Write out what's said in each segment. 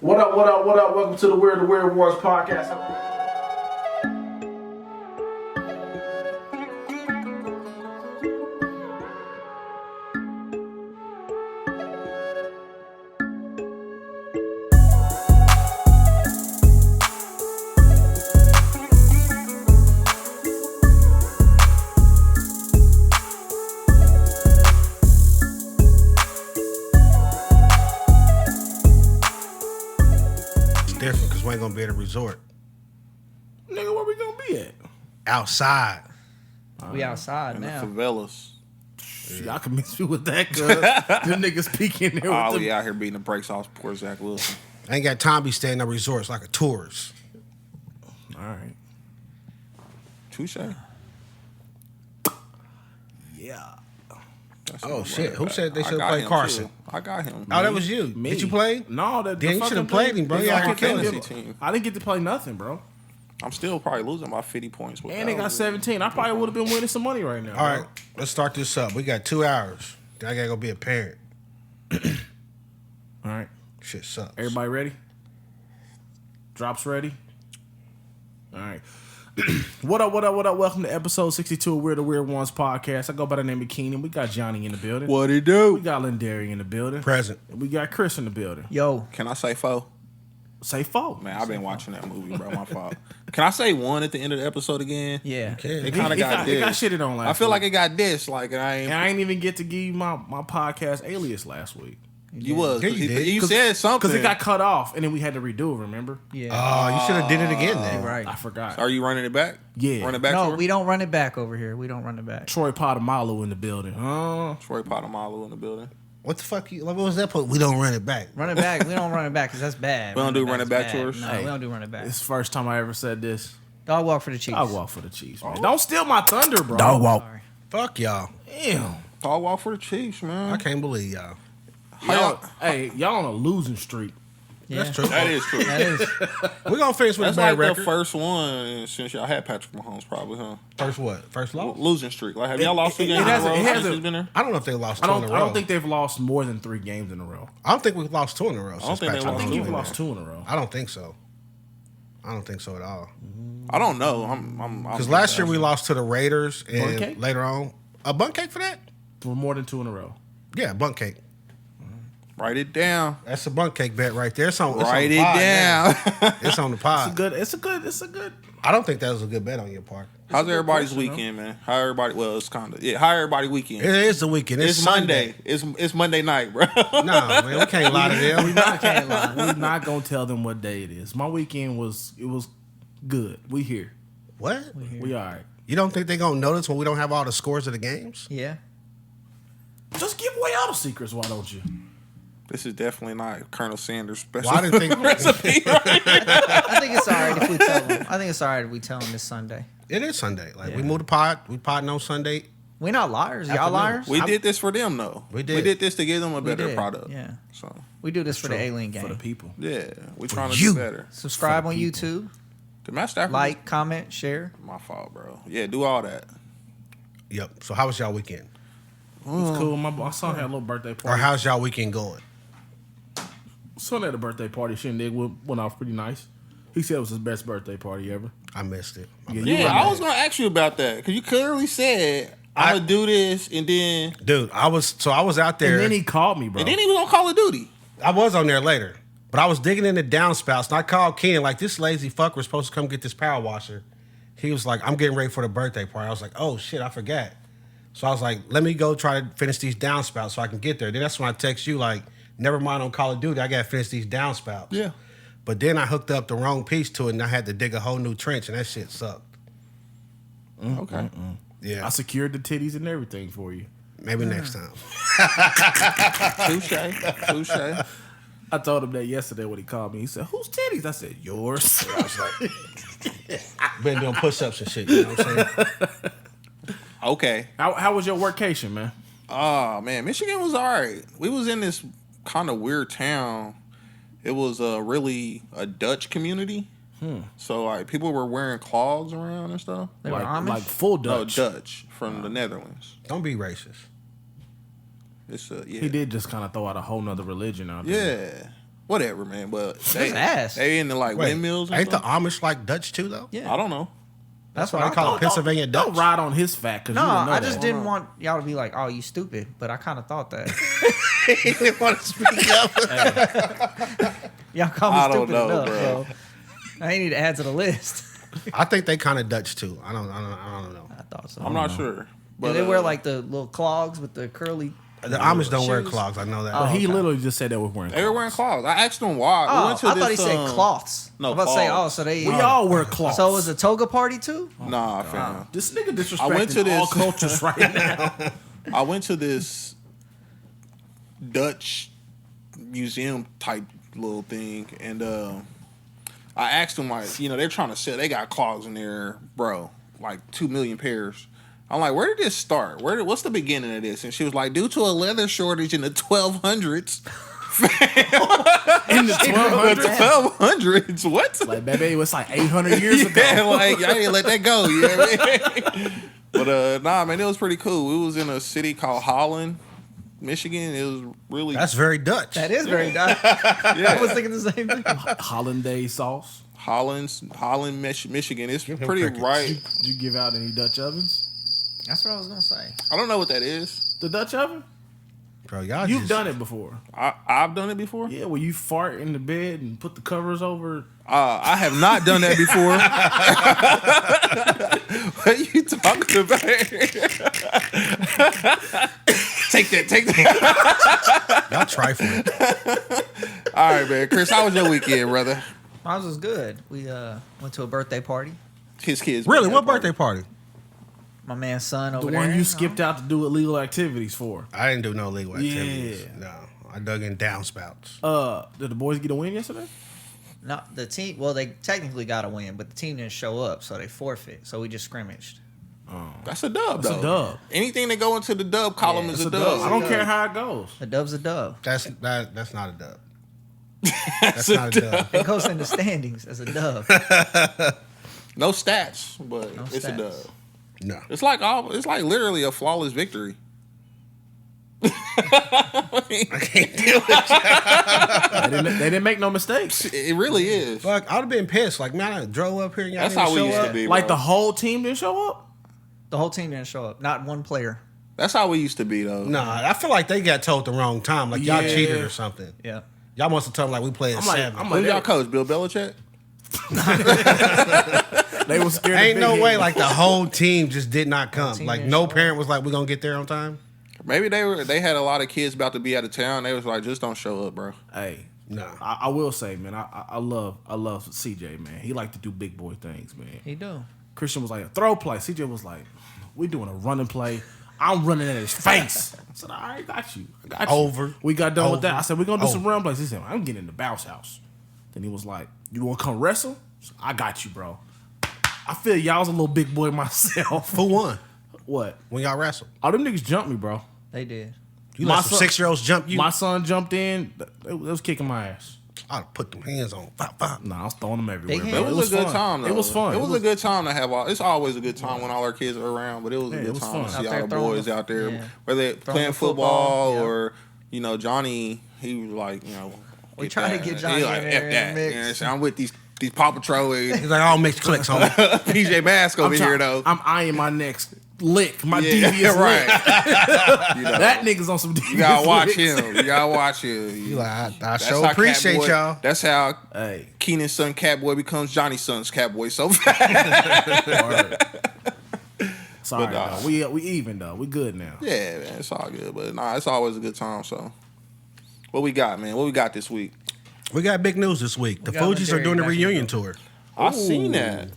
What up, what up, what up? Welcome to the Weird Wars podcast. Different because we ain't gonna be at a resort. Nigga, where we gonna be at? Outside. We outside in now. the favelas. Y'all can miss me with that, cuz them niggas peeking there Oh, with we them. out here beating the brakes off poor Zach Wilson. I ain't got time to be staying at resorts like a tourist. All right. Touche. Yeah. Oh, shit. Who said they I should got play him, Carson? too. I got him. Oh, that was you. Me. Did you play? No, Then you should have played him, bro. the You out here fucking killing thing- it. Team. I didn't get to play nothing, bro. I'm still probably losing by 50 points. And they got 17. I probably would have been winning some money right now. All right, let's start this up. We got 2 hours. Then I gotta go be a parent. All right. Shit sucks. Everybody ready? Drops ready? All right. What up, what up, what up? Welcome to episode 62 of We're the Weird Ones podcast. I go by the name of Keenan. We got Johnny in the building. What he do? We got Lendery in the building. Present. We got Chris in the building. Yo, Can I say four? Say four. Man, I've been watching that movie, bro. My fault. Can I say one at the end of the episode again? yeah. Okay. It kind of got It got dissed. shitted on last I feel week. like it got dissed. Like, and I ain't. And I ain't even get to give you my podcast alias last week. You was. Yeah, you did. You said something. Because it got cut off, and then we had to redo it, remember? Yeah. Oh, you should have did it again then. right. I forgot. Are you running it back? Yeah. Run it back No, for we don't run it back over here. We don't run it back. Troy Potamalu in the building. Troy Potamalu in the building. What the fuck? What was that? We don't run it back. Run it back. We don't run it back because that's bad. We don't do run it back back's tours? bad. No, Hey. we don't do run it back. It's the first time I ever said this. Dog walk for the Chiefs. I'll walk for the Chiefs, man. Don't steal my thunder, bro. Sorry. Fuck y'all. Damn. Dog walk for the Chiefs, man. I can't believe y'all. Y'all on a losing streak. Yeah. That's true. That is true. That is. We're gonna finish with That's a bad like record. the first one since y'all had Patrick Mahomes, probably, huh? First what? First loss? Losing streak. Like, have y'all lost 2 games in a hasn't- row it since hasn't- he's been there? I don't know if they lost I two don't. in a I row. don't think they've lost more than 3 games in a row. I don't think we've lost 2 in a row. don't think they Patrick lost I think two you've in a lost 2 in a row. I don't think so. I don't think so at all. I don't know. I'm Because last year we lost to the Raiders, and Bun cake? later on, a bun cake for that? For more than 2 in a row. Yeah, bun cake. Write it down. That's a bun cake bet right there. It's on Write the it pod down. now. It's on the pod. It's a good. I don't think that was a good bet on your part. How's everybody's question, weekend, man? How everybody? Well, it's kind of how everybody weekend. It is the weekend. It's Monday. Sunday. It's Monday night, bro. No, man, we can't lie to them. I can't lie. We're not gonna tell them what day it is. My weekend was good. We here. What? We all right. You don't think they're going to notice when we don't have all the scores of the games? Yeah. Just give away all the secrets. Why don't you? This is definitely not Colonel Sanders' special Well, I didn't think recipe. I think it's all right if we tell them. I think it's all right if we tell them this Sunday. it is Sunday. Like, we Yeah. moved the pod. We podding on Sunday. We're not liars. Y'all Afternoon. liars? We did this for them, though. We did. We did this to give them a better did, product. yeah. So We do this for the alien For the game. people. yeah, we trying to you. do better. Subscribe on YouTube. The Matt Stafford. Like, comment, share. My fault, bro. Yeah, do all that. Yep. So how was y'all weekend? It was cool. My son had a little birthday Or party. how's y'all weekend going? Son had a birthday party. Shindig went off pretty nice. He said it was his best birthday party ever. I missed it. Yeah, you Yeah, were I mad. was gonna ask you about that because you clearly said I'm gonna do this, and then Dude, I was out there. And then he called me, bro. he was on Call of Duty. I was on there later. But I was digging in the downspouts, and I called Ken, like, this lazy fuck was supposed to come get this power washer. He was like, I'm getting ready for the birthday party. I was like, oh, shit, I forgot. So I was like, let me go try to finish these downspouts so I can get there. Then that's when I text you, like, never mind on Call of Duty, I got to finish these downspouts. Yeah. But then I hooked up the wrong piece to it, and I had to dig a whole new trench, and that shit sucked. Okay. Yeah, I secured the titties and everything for you. maybe next time. Touche. I told him that yesterday when he called me. He said, "Whose titties?" I said, "Yours." I was like, been doing push-ups and shit, you know what I'm saying? Okay. How was your workation, man? Oh man, Michigan was alright. We was in this kind of weird town. It was really a Dutch community. So like people were wearing clogs around and stuff. They were Amish? Like full No, Dutch. Dutch from the Netherlands. Don't be racist. It's yeah. He did just kind of throw out a whole nother religion out there. Yeah. Whatever, man. But they ass. they into like Wait, windmills. And ain't the stuff? Amish like Dutch too though? Yeah. I don't know. That's What what I call it, Pennsylvania Dutch. Don't ride on his fact because No, you didn't know I just that. didn't want y'all to be like, "Oh, you stupid," but I kind of thought that. He didn't want to speak up. Y'all call me I don't stupid know, enough, bro. bro. I ain't need to add to the list. I think they kind of Dutch too. I don't know. I thought so. I'm not sure. But Do they wear like the little clogs with the curly? The Amish don't wear shoes? clogs. I know that. But he okay. literally just said they were wearing. they were wearing clogs. I asked them why. Oh, we I went to thought this, he said cloths. no, I'm about to say, clogs. so they. We all wear cloths. So it was a toga party too? Nah, fam. This nigga disrespecting I went to all this- cultures right now. I went to this Dutch museum type little thing, and I asked them like, they're trying to sell. They got clogs in there, bro, like 2 million pairs. I'm like, where did this start? What's the beginning of this? And she was like, due to a leather shortage in the 1200s. In the 1200s. The 1200s? What? Like, baby, it was like 800 years ago. Yeah, like I didn't let that go. You know what I mean? But nah, man, it was pretty cool. It was in a city called Holland, Michigan. It was really That's very Dutch. That is very nice. I was thinking the same thing. Hollandaise sauce. Holland, Michigan. It's him pretty crickets. right. Did you give out any Dutch ovens? That's what I was gonna say. I don't know what that is. The Dutch oven? Bro, y'all You've just, done it before. I've done it before. Yeah, where you fart in the bed and put the covers over. I have not done that before. What are you talking about? Take that. y'all trifling. All right, man. Chris, how was your weekend, brother? Ours was good. We went to a birthday party. His kids. Really? What birthday party? My man's son The over there. one you skipped out to do illegal activities for. I didn't do no legal activities. Yeah. No, I dug in downspouts. Did the boys get a win yesterday? No, the team. Well, they technically got a win, but the team didn't show up, so they forfeit. So we just scrimmaged. That's a dub, That's though. a dub. Anything that go into the dub column Yeah, is It's a a dub. dub. I don't care how it goes. A dub's a dub. That's not a dub. That's not a dub. It goes in the standings as a dub. No stats, but No it's a stats. dub. No. It's like literally a flawless victory. They didn't make no mistakes. It really is. Fuck, I'd have been pissed. Like, man, I drove up here and y'all That's didn't how we show used up. to be. Like bro. the whole team didn't show up. The whole team didn't show up. Not one player. That's how we used to be, though. Nah, I feel like they got told the wrong time. Like, y'all Yeah. cheated or something. Yeah. Y'all must have told them, like, we played at 7. Who's y'all coach? Bill Belichick? They were scared. Ain't of no big way, head. like, the whole team just did not come. team Like, didn't no show parent was like, we're going to get there on time. Maybe they had a lot of kids about to be out of town. They was like, just don't show up, bro. Hey, No. I will say, man, I love CJ, man. He like to do big boy things, man. He do. Christian was like a throw play. CJ was like, we doing a running play. I'm running at his face. I said, all right, got you. I got you. Over. We got done with that. Over. I said, we're gonna do some Over. run plays. He said, I'm getting in the bounce house. Then he was like, you want to come wrestle? I said, I got you, bro. I feel y'all was a little big boy myself. Who won What? when y'all wrestled? All them niggas jumped me, bro. They did. You My let some son- 6-year-olds jump you? My son jumped in. They was kicking my ass. I'd have put them hands on. Bop, bop. Nah, I was throwing them everywhere. Big bro. hands. It was a good fun. time, though. It was fun. It was a good time to have all. It's always a good time when all our kids are around, but it was Yeah, a it good was time fun. to see Out all there the throwing boys the- out there, yeah. whether they're Throwing playing the football football, or, Johnny, he was like, We get tried to that. get He Johnny like, in F there that. in the You mix. know what I'm saying? I'm with these Paw Patrol and He's like, all mixed clicks, homie. PJ Mask over here, though. I'm eyeing my next lick, my Yeah, devious right. lick. You know, That nigga's on some devious you gotta watch licks. him. You gotta watch him. You like, I That's sure how appreciate Catboy- y'all. That's how Hey, Keenan's son Catboy becomes Johnny's son's Catboy so fast. word. Sorry, But, nah. though. We even though. We good now. Yeah, man, it's all good. But nah, it's always a good time. So, what we got, man? What we got this week? We got big news this week. The got Fugees are Lendery doing a back in reunion the tour. I seen that.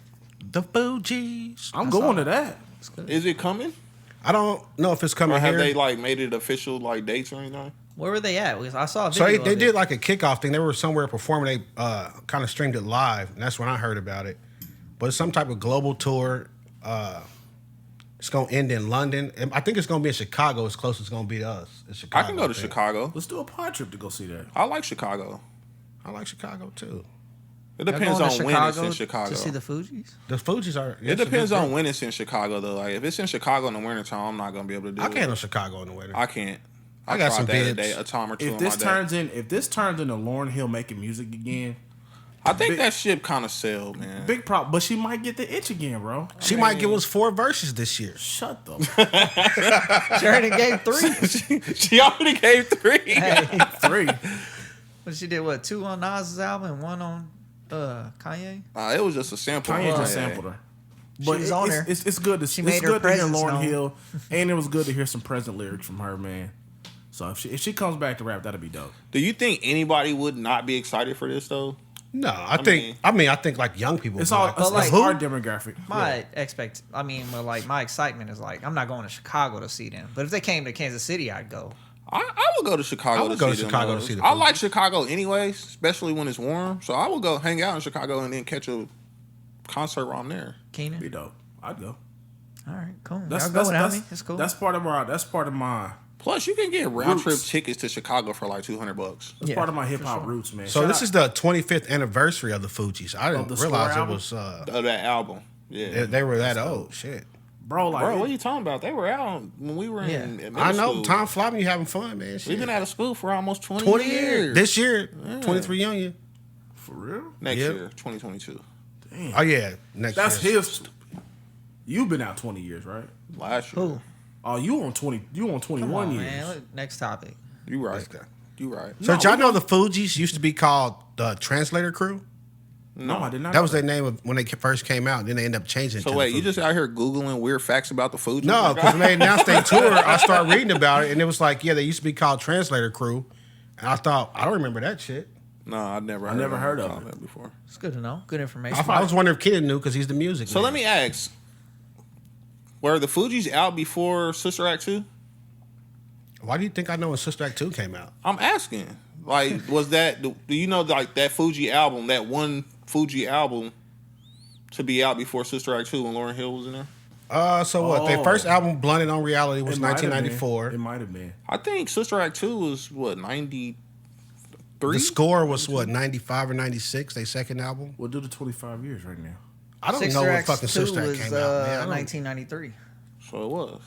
The Fugees. I'm going to that. It's good. Is it coming? I don't know if it's coming Or have here. they like made it official like dates or anything? Where were they at? I saw a So video. they of did it. like a kickoff thing. They were somewhere performing. They kind of streamed it live, and that's when I heard about it. But it's some type of global tour. It's gonna end in London. And I think it's gonna be in Chicago. As close as it's gonna be to us. It's I Chicago. can go to think. Chicago. Let's do a pod trip to go see that. I like Chicago. I like Chicago too. It Y'all depends going on to when it's in Chicago. to see the Fugees. The Fugees are. It depends on when it's in Chicago though. Like if it's in Chicago in the wintertime, I'm not gonna be able to do I it. can't go to Chicago in the winter. I can't. I got some tried that the other bibs. day, a time or two. If this turns into Lauryn Hill making music again, I think that ship kind of sailed, man. big problem. But she might get the itch again, bro. She might give us 4 verses this year. Shut the She already gave 3. She already gave 3. Hey, 3. but she did what? 2 on Nas's album and 1 on Kanye. It was just a sample. Kanye just Yeah. sampled her. But was on there. it's good to She it's made her good to hear presence Lauryn known. Hill, and it was good to hear some present lyrics from her, man. So if she comes back to rap, that'll be dope. Do you think anybody would not be excited for this though? No, I think like young people. It's be all like, it's like- our demographic. My my excitement is like I'm not going to Chicago to see them, but if they came to Kansas City, I'd go. I would go to Chicago. I would go to them Chicago to hoes. see the I Fugees. like Chicago anyways, especially when it's warm. So I would go hang out in Chicago and then catch a concert while I'm there. Keenan. Be dope. I'd go. All right, cool. That's Y'all go without me. It's cool. That's part of my Plus, you can get round trip Roots. tickets to Chicago for like $200. that's Yeah, part of my hip for hop sure. roots, man. So Shout this out- is the 25th anniversary of the Fugees. I didn't the Score realize it album? was. Of that album. Yeah. They were that old. Shit. bro. Like, Bro, what are you talking about? They were out when we were in middle I know. school. Time flying. You having fun, man. Shit. We've been out of school for almost 20, 20 years. years. This year, 23 young. for real? Next Yep. year, 2022. Oh yeah, next That's year. his. You've been out 20 years, right? Last year. Who? Oh, you on 20? You on 21 Come on, years? man. Look, next topic. You right. Let's go. You right. So did y'all know the Fugees used to be called the Translator Crew? No, I did not. That know was their name of when they first came out. Then they ended up changing. it So to wait, the you Fugees. just out here Googling weird facts about the food? No, because when they announced their tour, I started reading about it, and it was like, yeah, they used to be called Translator Crew, and I thought, I don't remember that shit. No, I never heard of called it. that before. It's good to know. Good information. I was wondering if Kid knew because he's the music. So man. let me ask: were the Fugees out before Sister Act 2? Why do you think I know when Sister Act 2 came out? I'm asking. Like, was that? Do you know like that Fugee album, that one Fugee album, to be out before Sister Act 2 when Lauryn Hill was in there? So what? Their Oh. first album, Blunted on Reality, was It might have been. 1994. It might have been. I think Sister Act 2 was what 93. The Score was what, 95 or 96? Their second album. We'll do the 25 years right now. I don't Sister know when Act fucking 2 Sister Act was came out, man. I don't- 1993. So it was.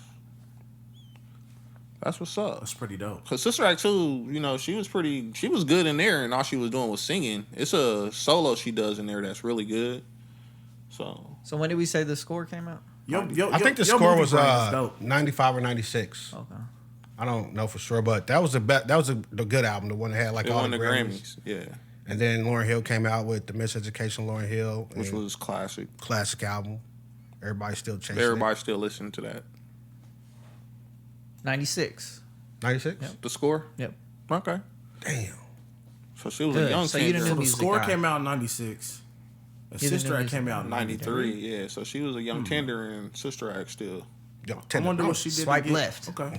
That's what's up. That's pretty dope. Cause Sister Act 2, you know, she was good in there, and all she was doing was singing. It's a solo she does in there that's really good. So So when did we say the score came out? I think the Score was 95 or 96. Okay. I don't know for sure, but that was the good album, the one that had like it all won the the Grammys. Grammys, yeah, And then Lauryn Hill came out with the Miseducation Lauryn Hill, which and was classic. classic album. Everybody's still chasing Everybody still listening to that. 96. it. 96? Yep. The Score, Yep. okay. Damn. So she was Good. a young So you tender. didn't So know the music Score guy. came out in 96. And You're the Sister new Act music came out in 93, yeah. So she was a young tender in Sister Act still. Yo, I tender. wonder what she did. Swipe to get- left. Okay.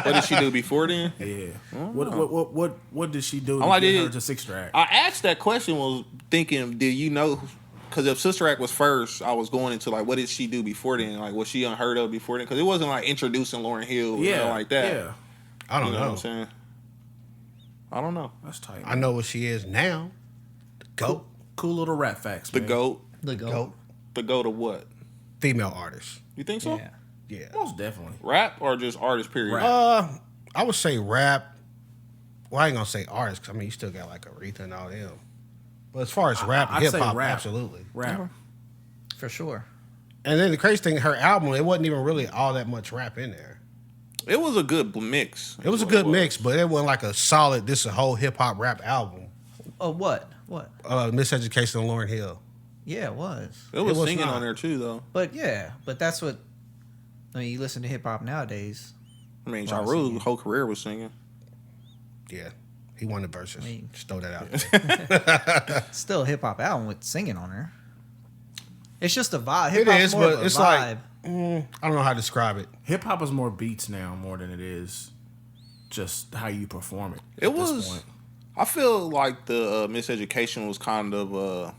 What did she do before then? Yeah. What did she do to I'm like, get her did- to Sister Act? I asked that question was thinking, did you know? Because if Sister Act was first, I was going into like, what did she do before then? Like, was she unheard of before then? Because it wasn't like introducing Lauryn Hill or nothing like that. Yeah. I don't You know what know. I'm saying? I don't know. That's tight. I know what she is now. The GOAT. Cool little rap facts. The man. GOAT. The GOAT. goat. The GOAT of what? Female artist. You think so? Yeah. Yeah. Most definitely. Rap or just artist, period? Rap. I would say rap. Well, I ain't gonna say artist, 'cause I mean, you still got like Aretha and all them. But as far as rap, I'd hip say hop, rap. absolutely. Rap. For sure. And then the crazy thing, her album, it wasn't even really all that much rap in there. It was a good mix. It was a good mix, but it wasn't like a solid, this is a whole hip hop rap album. Oh, what? What? Miseducation of Lauryn Hill. Yeah, it was. It was was singing not. on there too, though. But yeah, but that's what. I mean, you listen to hip hop nowadays. I mean, Well, Ja Rule's singing. whole career was singing. Yeah. He won the verses. I mean- Just throw that out there. Still a hip hop album with singing on there. It's just a vibe. Hip It hop's is, more of but a it's vibe. like, I don't know how to describe it. Hip hop is more beats now more than it is just how you perform it. It at this was. point. I feel like the Miseducation was kind of a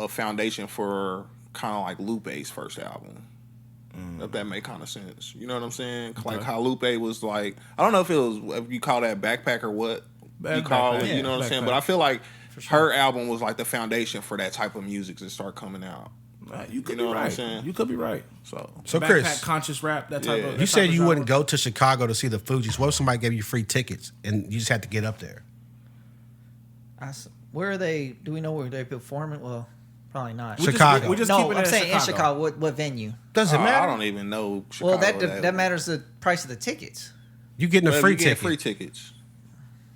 foundation for kind of like Lupe's first album. If that make kind of sense, you know what I'm saying? Like how Lupe was like, I don't know if you call that backpack or what you call it, Backpack, you know what I'm saying? backpack. But I feel like her album was like the foundation for that type of music to start coming out. You could You know be what I'm right. saying? You could be right. So So Backpack, Chris, conscious rap, that type Yeah. of. you that said type of you genre. wouldn't go to Chicago to see the Fugees. What if somebody gave you free tickets and you just had to get up there? Where are they? Do we know where they performing? Well, probably not. We just- Chicago. we just no, keep it I'm in saying in Chicago. Chicago. What venue? Does it matter? I don't even know. Chicago Well, that matters the price of the tickets. You getting a Well, free you get ticket? free tickets.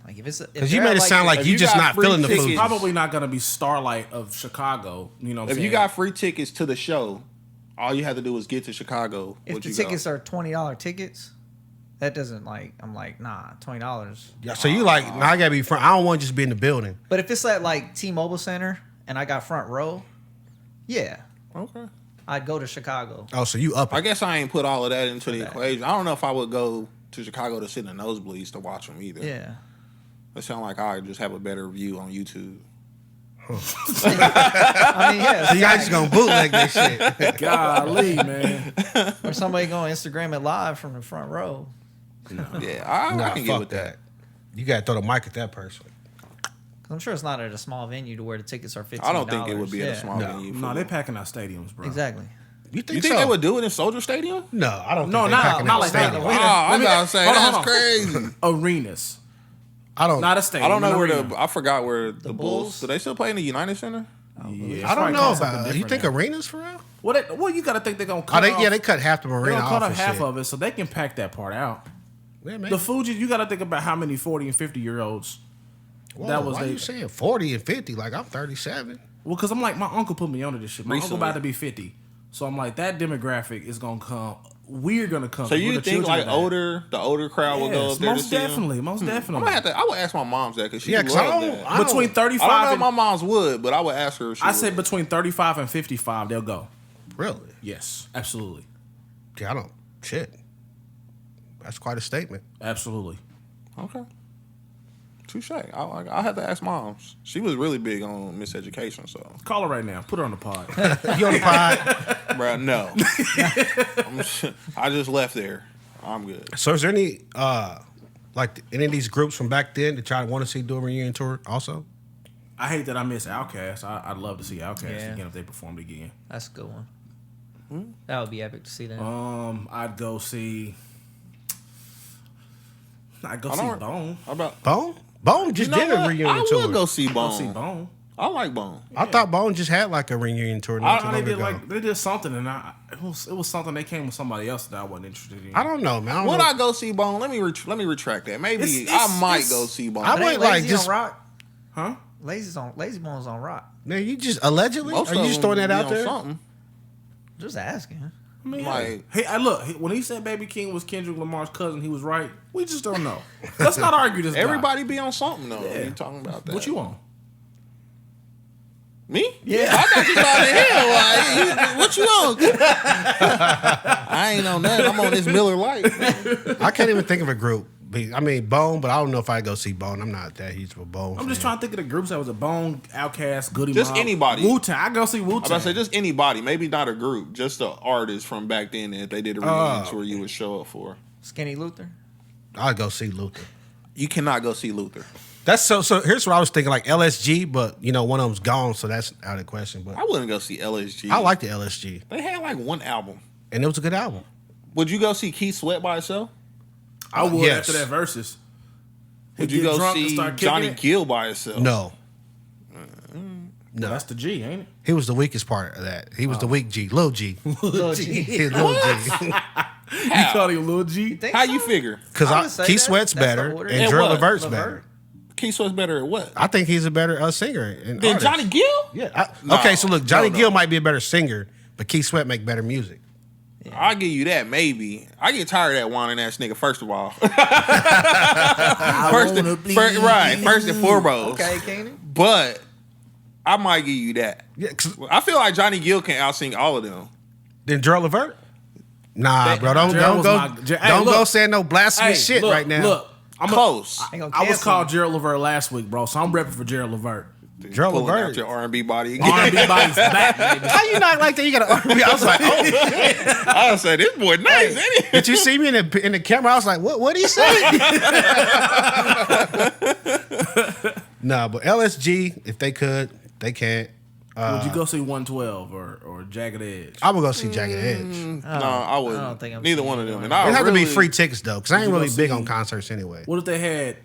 Like if it's Because you made it sound like if you you just got not free feeling the tickets- food. It's probably not going to be Starlight of Chicago. You know what I'm If saying? you got free tickets to the show, all you have to do is get to Chicago. if would the you tickets go? are $20 tickets, that doesn't like. I'm like nah, $20. Yeah, so you like, now I gotta be front. I don't want to just be in the building. But if it's at like T-Mobile Center and I got front row, yeah, Okay. I'd go to Chicago. Oh, so you up I it. guess I ain't put all of that into the that. equation. I don't know if I would go to Chicago to sit in the nosebleeds to watch them either. Yeah. It sounds like I just have a better view on YouTube. I mean, yeah. So you guys just gonna bootleg that shit. Golly, man. Or somebody going Instagram it live from the front row. Yeah, I Nah, can get fuck with that. You gotta throw the mic at that person. 'Cause I'm sure it's not at a small venue to where the tickets are $15. I don't think it would be at a Yeah. small No. venue. No, they're packing out stadiums, bro. Exactly. You think, You think so? they would do it in Soldier Stadium? No, I don't. No, think not- they packing not out like stadium. that. Oh, Wait, I let me- gotta say hold on, that's hold on. crazy. Arenas, I don't. not a stadium. I don't know an where arena. I forgot where the Bulls? Bulls. Do they still play in the United Center? Yeah, I it's don't probably know called something about. You different think now. arenas for real? Well, you got to think they're gonna cut. Oh, off, they cut half the they're marina gonna cut off off and half shit. of it, so they can pack that part out. Yeah, man. The Fugee, you got to think about how many 40 and 50-year-olds. Whoa, that was why they. you saying 40 and 50? Like I'm 37. Well, because I'm like, my uncle put me onto this shit. My uncle Recently. about to be 50, so I'm like, that demographic is gonna come. We're gonna come. So We're you the think children like of that. the older crowd will go Yes, up there to most see 'em? definitely, most I'm definitely. gonna have to. I would ask my mom's that because she Yeah, loves because I don't. that. I don't- Between I don't 35 know if and my mom's would, but I would ask her if she I say would. between 35 and 55, they'll go. Really? Yes, absolutely, Yeah, I don't. Shit. That's quite a statement. absolutely. Okay. Touche. I had to ask moms. She was really big on miseducation, so. Call her right now. Put her on the pod. You on the pod? Bruh, no. I just left there. I'm good. So is there any like any of these groups from back then that y'all want to see do a reunion tour also? I hate that I miss Outkast. I'd love to see Outkast Yeah. again if they performed again. That's a good one. That would be epic to see that. I'd go see. I'd go I see don't- Bone. How about Bone? Bone just You know did a what? reunion I tour. would go see Go Bone. see Bone. I like Bone. I thought Bone just had like a reunion tour not too They long did ago. they did something, and it was something they came with somebody else that I wasn't interested in. I don't know, man. I don't Would know. I go see Bone? Let me retract that. Maybe It's- I might it's- go see Bone. I But would ain't like Lazy just. on Rock. Huh? Lazy Bones on Rock. Man, you just allegedly? Most Are you of just them throwing that be out on there? Something. Just asking. I mean, Like- hey, look, when he said Baby King was Kendrick Lamar's cousin, he was right. We just don't know. Let's not argue this. guy. Everybody be on something though. Yeah. You talking about that? What you on? Me? Yeah. I thought you about to hear. Like, what you on? I ain't on that. I'm on this Miller Lite. I can't even think of a group. I mean, Bone, but I don't know if I go see Bone. I'm not that huge of a Bone. I'm just trying to think of the groups that was a Bone, Outkast, Goody Just Mob, anybody. Wu-Tang. I go see I'm about to say Wu-Tang. just anybody. Maybe not a group. Just the artist from back then that they did a reunion tour you would show up for. Skinny Luther. I'll go see Luther. You cannot go see Luther. That's so. Here's what I was thinking, like LSG, but you know one of them's gone, so that's out of the question. But I wouldn't go see LSG. I like the LSG, They had like one album. and it was a good album. Would you go see Keith Sweat by itself? I would Yes. after that Versus. Would you go see Johnny Johnny Gill by himself? No, No, that's the G, ain't it? he was the weakest part of that. He was the weak G, Lil G, Lil G. He was Lil G. You called him Lil G? Think How so? you figure? I would Because say Keith that. Sweat's That's the better order. and And Drill what? Levert's Levert? better. Keith Sweat's better at what? I think he's a better singer. And Than artist. Johnny Gill? Yeah. No. Okay, so look, Johnny No. Gill might be a better singer, but Keith Sweat make better music. I'll give you that, maybe. I get tired of that whining ass nigga, first of all. First and foremost. Okay, Keenan. But I might give you that. Yeah, 'cause I feel like Johnny Gill can out-sing all of them. then Drill Levert? Nah, bro, don't Gerald go was my- hey, don't go look. saying no blasphemous shit look, right now. Look, Close. Ain't gonna I was cancel called him. Gerald Levert last week, bro, so I'm repping for Gerald Levert. Drill Pulling Levert. out your R&B body again. R&B body's back, baby. How you not like that? You got an R&B. I was like, oh shit. I was say this boy nice, ain't he? Did you see me in the camera? I was like, what did he say? Nah, but LSG, if they could, they can't. Would you go see 112 or Jagged Edge? I would go see Jagged Edge. No, I wouldn't. I don't think I'm Neither seeing one of them. either And one. I It'd have to be really- free tickets though, because I ain't you go really big see- on concerts anyway. What if they had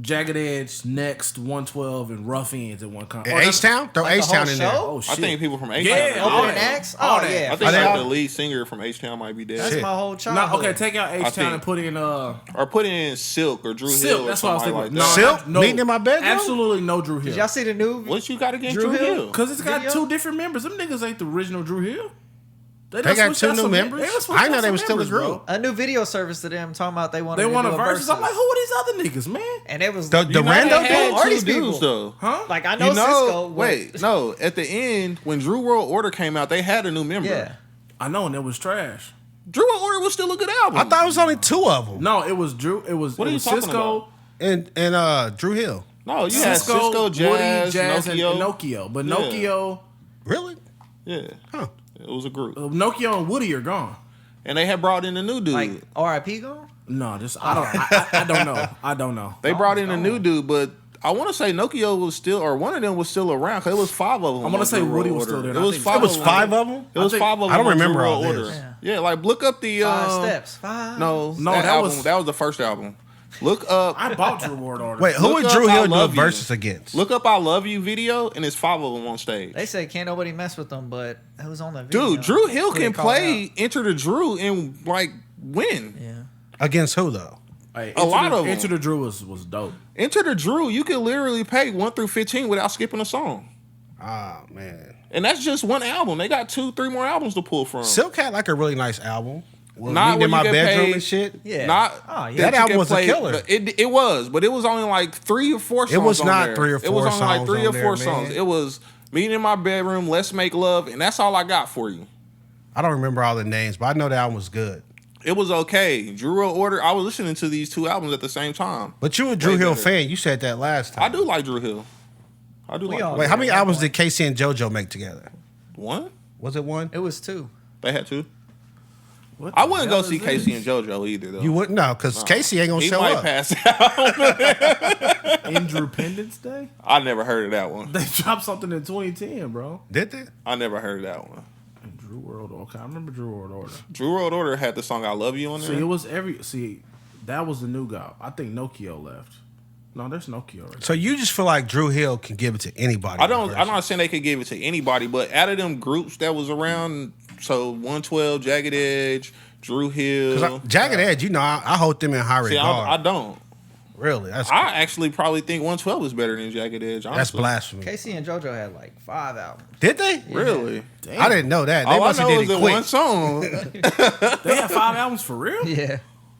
Jagged Edge, Next, 112, and Rough Ends at one concert? H-Town? Throw Like the H-Town whole in there. show? Oh I shit! think people from H Yeah, Town. all Open that. acts? All Oh, that. yeah. I think they like all- the lead singer from H Town might be dead. That's Shit. my whole No, childhood. okay, take out H Town think- and put in Or put in Silk or Drew Silk. Hill or That's what I was somebody thinking. like No, that. Silk? Meeting in my bedroom? Absolutely no Drew Hill. Did y'all see the new? What you got against Drew Drew Hill? Hill? Because it's got Video? two different members. Them niggas ain't the original Drew Hill. They got done switched two out new some- members? they done switched I didn't know out they some was still a members, bro. group. A new video service to them talking about they They want a do versus. I'm like, who are these other niggas, man? and it was The You know rando they had dudes? Are two these dudes people? though. Huh? like I know You know, Cisco. wait, no. At the end, when Drew World Order came out, they had a new member. Yeah. I know, and it was trash. Drew World Order was still a good album. I thought it was only two of them. No, it was Drew. It was, What it are you was talking Cisco, And Drew Hill. No, you had Cisco, Woody, Jazz, Jazz, Nokia. and Nokia. But Yeah. Nokia, Really? Yeah, Huh. it was a group, Nokia and Woody are gone. and they had brought in a new dude. Like R.I.P. gone? No, just I don't know. I don't know. They brought in a new dude, but I want to say Nokia was still, or one of them was still around. Cause it was five of them. I wanna on say Drew Woody World was still Order. there. It I was think five. It was of five them. of them? It was I think- five of them. I don't on Drew remember all World this. Order. Yeah, like look up the 5 steps. 5. No, No, that that album. was- That was the first album. Look up. I bought Drew World Order. Wait, who Look would up Drew I Hill do a Love You. versus against? Look up "I Love You" video, and it's five of them on stage. They said can't nobody mess with them, but who's on the video? Dude, Drew Hill Who they can called play out? Enter the Drew and like win. Yeah. Against who though? Hey, A lot of them. Enter the Drew was dope. Enter the Drew, you can literally pay 1 through 15 without skipping a song. Oh man. And that's just one album. They got 2-3 more albums to pull from. Silk had like a really nice album. Well, Not Meeting in where my you get bedroom paid- and shit. Yeah. Not Oh, yeah. That you album can was a killer. It was, but it was only like 3 or 4 songs. It was on not there. 3 or It 4 was only like songs 3 or on 4 there, songs. man. It was Meeting in My Bedroom, Let's Make Love, and that's all I got for you. I don't remember all the names, but I know that album was good. It was okay. Drew World Order. I was listening to these 2 albums at the same time. But you a Drew Way Hill better. fan. You said that last time. I do like Drew Hill. I do We like. all Drew Wait, Hill. how many albums did Casey and JoJo make together? One? Was it one? It was 2. They had 2. What I the wouldn't hell go see is Casey this? and JoJo either though. You wouldn't know because Casey ain't gonna He show might up. pass out. Independence Day? I never heard of that one. They dropped something in 2010, bro. Did they? I never heard of that one. Drew World Order. Okay, I remember Drew World Order. Drew World Order had the song "I Love You" on there. See, it was that was the new guy. I think Nokia left. No, there's Nokia right So you just feel like Drew Hill can give it to anybody? I don't. I'm not saying they could give it to anybody, but out of them groups that was around, so 112, Jagged Edge, Drew Hill. Jagged Edge, you know, I hold them in high See, regard. I don't. Really? That's I actually probably think 112 is better than Jagged Edge. that's Honestly. blasphemy. Casey and JoJo had like 5 albums. Did they? Really? Damn. I didn't know that. They All I must have know did is it that quick. one song. They had 5 albums for real? Yeah.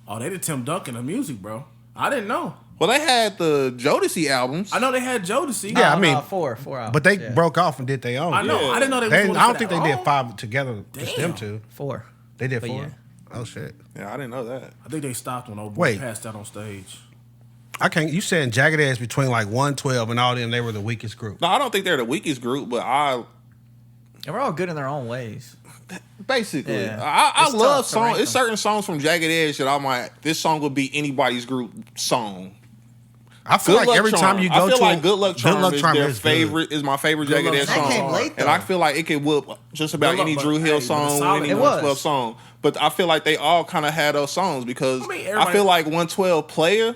Oh, they did Tim Duncan of music, bro. I didn't know. Well, they had the Jodeci albums. I know they had Jodeci. Yeah, I mean, 4 albums. But they yeah. broke off and did their own. I know. Yeah. I didn't know they. They, was I don't think they that did long. 5 together. Just them Damn. two. 4. They did But 4. yeah. Oh shit! Yeah, I didn't know that. I think they stopped when old boy Wait. passed out on stage. I can't. You saying Jagged Edge between like 112 and all them? They were the weakest group. No, I don't think they're the weakest group, but And we're all good in their own ways. basically, Yeah. I It's love tough to songs. rank It's them. certain songs from Jagged Edge that I'm like, this song would be anybody's group song. I feel like every time you go I feel to like Good Luck Charm is their good. favorite. Is my favorite Good Jagged Luck Edge Charm. song, That came late, and I though. feel like it could whoop just about Good Luck, any but- Drew hey, Hill but it's song, solid. any It 112 was. song. But I feel like they all kind of had those songs because I mean, I everybody- feel like 112 player.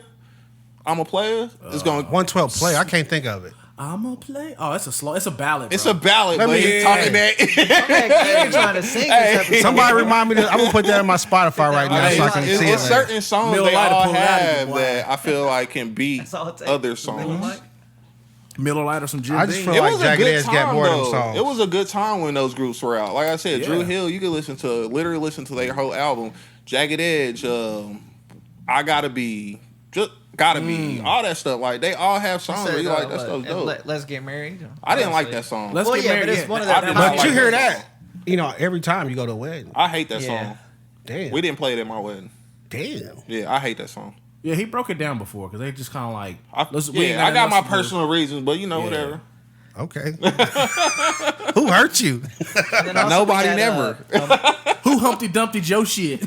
I'm a player. It's going. 112 play. I can't think of it. I'm a play. Oh, it's a ballad. It's bro. a ballad, Let but me- he's talking that. Hey, trying to sing this episode. Somebody remind me. I'm gonna put that in my Spotify right now Hey, so I can it's see it. it's certain songs Miller they Lite all pulled it out of have you, boy. that I feel like can beat That's all it takes. other Miller songs. Lite. Miller Lite or some Jim I just Beam. feel It like was a Jagged good Edge got time, more of them though. songs. It was a good time when those groups were out. Like I said, Drew Yeah. Hill, you could literally listen to their whole album. Jagged Edge, I Gotta Be, just Gotta Be, all that stuff. Like they all have songs where you like that stuff's dope. Let's Get Married. I didn't like that song. Let's Well, get yeah, married. but it's Yeah. one of I the. did But not you like hear that that? You know, every time you go to a wedding. I hate that Yeah. song. Damn. We didn't play it at my wedding. Damn. Yeah, I hate that song. Yeah, he broke it down before because they just kind of like. we ain't I got my nothing else to do. personal reasons, but you know, Yeah. whatever. Okay. Who hurt you? And then also Nobody we had, never. Who Humpty Dumpty Joe shit?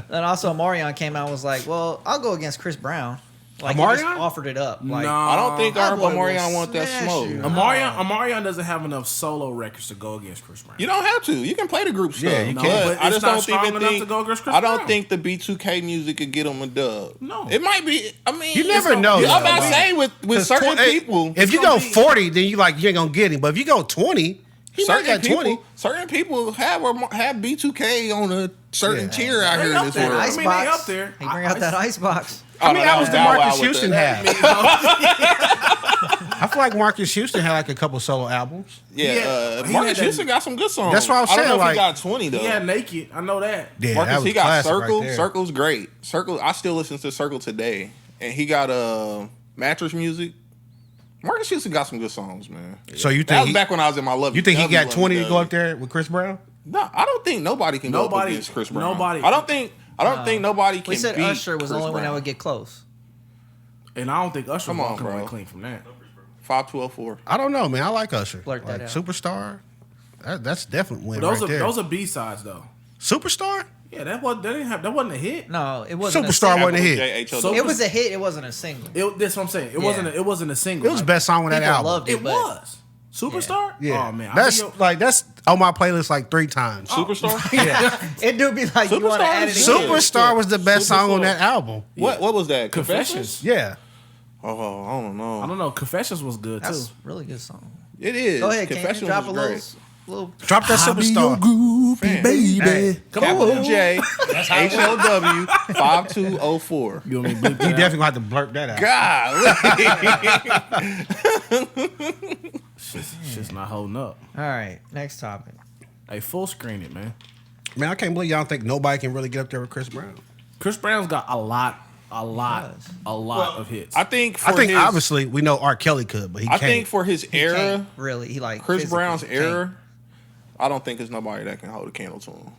Then also Marion came out and was like, "Well, I'll go against Chris Brown." Like he just Omarion? offered it up. Like, No. I don't think That boy will Omarion want that smash smoke. you. Omarion doesn't have enough solo records to go against Chris Brown. You don't have to. You can play the group stuff. Yeah, you No, can. but I it's just not don't strong even enough think. to go against Chris I don't Brown. think the B2K music could get him a dub. No. It might be. I mean, You never it's- know, I'm though, about to like- say with certain people. If you gonna go be- 40, then you ain't gonna get him. But if you go 20, he might got 20. Certain people have B2K on a certain Yeah. tier out They here in up this there. world. I ice mean, box. they up there. He bring out that ice box. Oh, I mean, no, that was the Bow Wow Marcus with Houston that. had. I feel like Marcus Houston had like a couple solo albums. Yeah, He Marcus had Houston got some good songs. That's what I was don't saying, know if like- he got 20 though. He had Naked. I know that. Yeah, Marcus, that was he got classic Circle. right there. Circle's great. Circle, I still listen to Circle today, and he got mattress music. Marcus Houston got some good songs, man. So you That think was he, back when I was in my love. you think he got love 20 to love go it. up there with Chris Brown? No, I don't think nobody can go up Nobody- against Chris Brown. nobody- I don't think nobody can. We said beat Usher was the Chris only one that Brown. would get close. And I don't think Usher Come will on, come away bro. clean from that. 5204. I don't know, man. I like Usher. Blurt that like out. Superstar. That's definitely win Those right there. those are B-sides though. Superstar? Yeah, that wasn't a hit. No, it wasn't. Superstar A wasn't a hit. JHLW. It was a hit. It wasn't a single. That's what I'm saying. It Yeah. wasn't a single. It was the best song on that People album. loved it. It but was. Superstar? Yeah. Oh man. That's on my playlist like 3 times. Superstar. it do be like you want to Superstar add it is in. good. Superstar was the best song on Superstar. that album. What was that? Confessions. Yeah. Oh, I don't know. I don't know. Confessions was good That's too. a really good song. It is. Go ahead, Confessions Canyon. Drop a was little, great. little. Drop that Superstar. groupie, baby. Hey. Come Capital on. J HLW 5204. You want me to bleep You that out? definitely gonna have to blurt that out. God. Shit's not holding up. All right, next topic. Hey, full screen it, man. Man, I can't believe y'all don't think nobody can really get up there with Chris Brown. Chris Brown's got a lot of hits. I think his, obviously we know R. Kelly could, but he I can't. think for his era, Can't really, he like Chris physically Brown's can't. era, I don't think there's nobody that can hold a candle to him.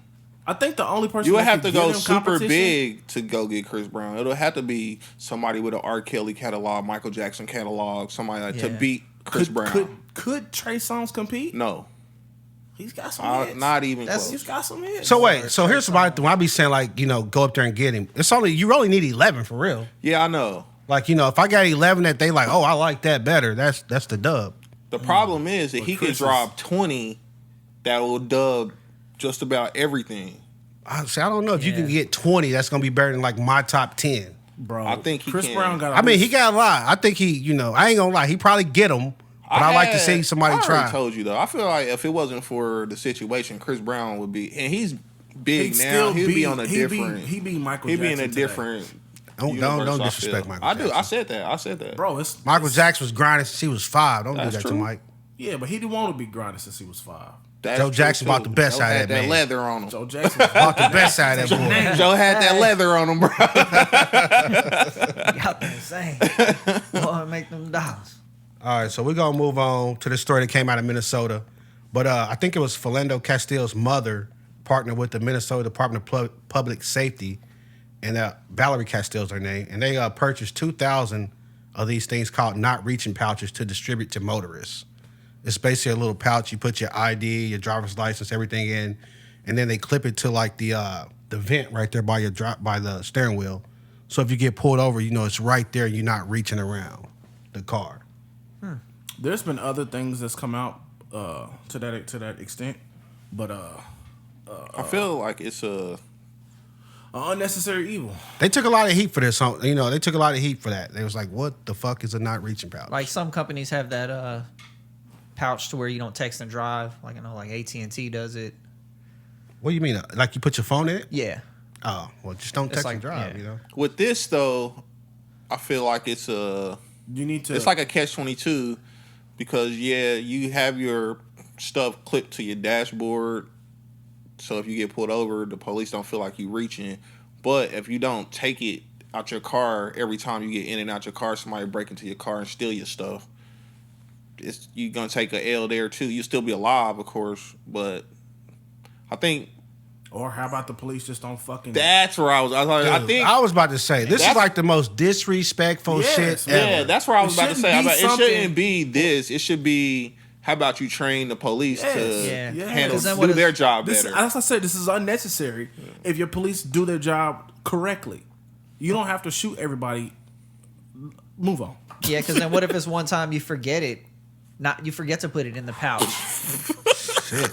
I think the only person You would that have could to go give him super competition- big to go get Chris Brown. It'll have to be somebody with an R. Kelly catalog, Michael Jackson catalog, somebody like to Yeah. beat Chris Brown. Could Trey Songz compete? No, He's got some hits. not even That's- close. He's got some hits. So wait, so here's what when I be saying like, go up there and get him. It's only you only need 11 for real. Yeah, I know. Like, if I got 11 that they like, oh, I like that better. That's the dub. The problem is that he can Chris is- drop 20 that will dub just about everything. I don't know if you can Yeah. get 20. That's gonna be better than like my top 10. Bro, I think he Chris can. Brown got. I mean, he got a lot. I think he, I ain't gonna lie. He probably get them, but I like to see somebody I try. already told you though. I feel like if it wasn't for the situation, Chris Brown would be, and he's big He'd now. still He'd be on a he'd different. He be Michael. He'd be in Jackson a today. different. Don't universe, I disrespect feel. Michael I do. Jackson. I said that. I said that. Bro, it's Michael Jackson was grinding since he was 5. Don't That's do that true. to Mike. Yeah, but he didn't want to be grinding since he was 5. That's Joe true, Jackson too. bought the best Joe out of had that man. leather on him. Joe Jackson. Bought the best side of that boy. Joe had that leather on him, bro. Y'all been insane. Boy, make them dollars. All right, so we're gonna move on to the story that came out of Minnesota. But I think it was Philando Castile's mother partnered with the Minnesota Department of Public Safety, and Valerie Castile's her name, and they purchased 2,000 of these things called not reaching pouches to distribute to motorists. It's basically a little pouch. You put your ID, your driver's license, everything in, and then they clip it to like the vent right there by by the steering wheel. So if you get pulled over, it's right there. You're not reaching around the car. There's been other things that's come out to that extent, but I feel like it's a. unnecessary evil. They took a lot of heat for this. They took a lot of heat for that. They was like, "What the fuck is a not reaching pouch?" Like some companies have that pouch to where you don't text and drive. Like I know, like AT&T does it. What do you mean? Like you put your phone in it? Yeah. Oh, well, just don't It's text like- and drive. yeah. With this though, I feel like it's a. You need to. It's like a catch-22 because you have your stuff clipped to your dashboard. So if you get pulled over, the police don't feel like you reaching. But if you don't take it out your car every time you get in and out your car, somebody break into your car and steal your stuff. You're gonna take a L there too. You still be alive, of course, but I think Or how about the police just don't fucking. that's where I was. I think I was about to say this is That's- like the most disrespectful Yes, shit man. ever. yeah, that's where I was It about to shouldn't say. be It something- shouldn't be this. It should be. How about you train the police Yes. to Yeah. handle 'Cause then what do is- their job This, better? as I said, this is unnecessary. If your police do their job correctly, you don't have to shoot everybody move on. Yeah, because then what if it's one time you forget it? You forget to put it in the pouch. Shit.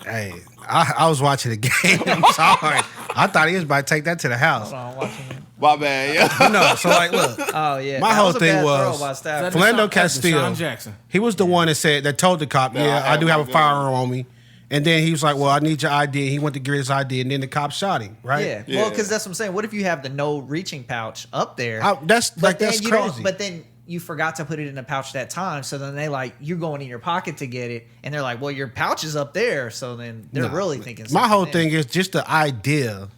Hey, I was watching the game. I'm sorry. I thought he was about to take that to the house. Hold on, I'm watching it. My bad, yeah. No, so like, look. Oh yeah, My that whole a thing bad was- throw by Stafford. Philando Deshaun Castillo. Jackson. He was the one that told the cop, Yeah, yeah, I I do have have my a gun. firearm on me. And then he was like, well, I need your ID. He went to get his ID, and then the cop shot him, right? Yeah. Yeah. Well, because that's what I'm saying. What if you have the no reaching pouch up there? That's but then that's you crazy. don't. But then you forgot to put it in the pouch that time. So then they like you're going in your pocket to get it, and they're like, well, your pouch is up there. So then they're Nah, really thinking. My whole something thing is just the idea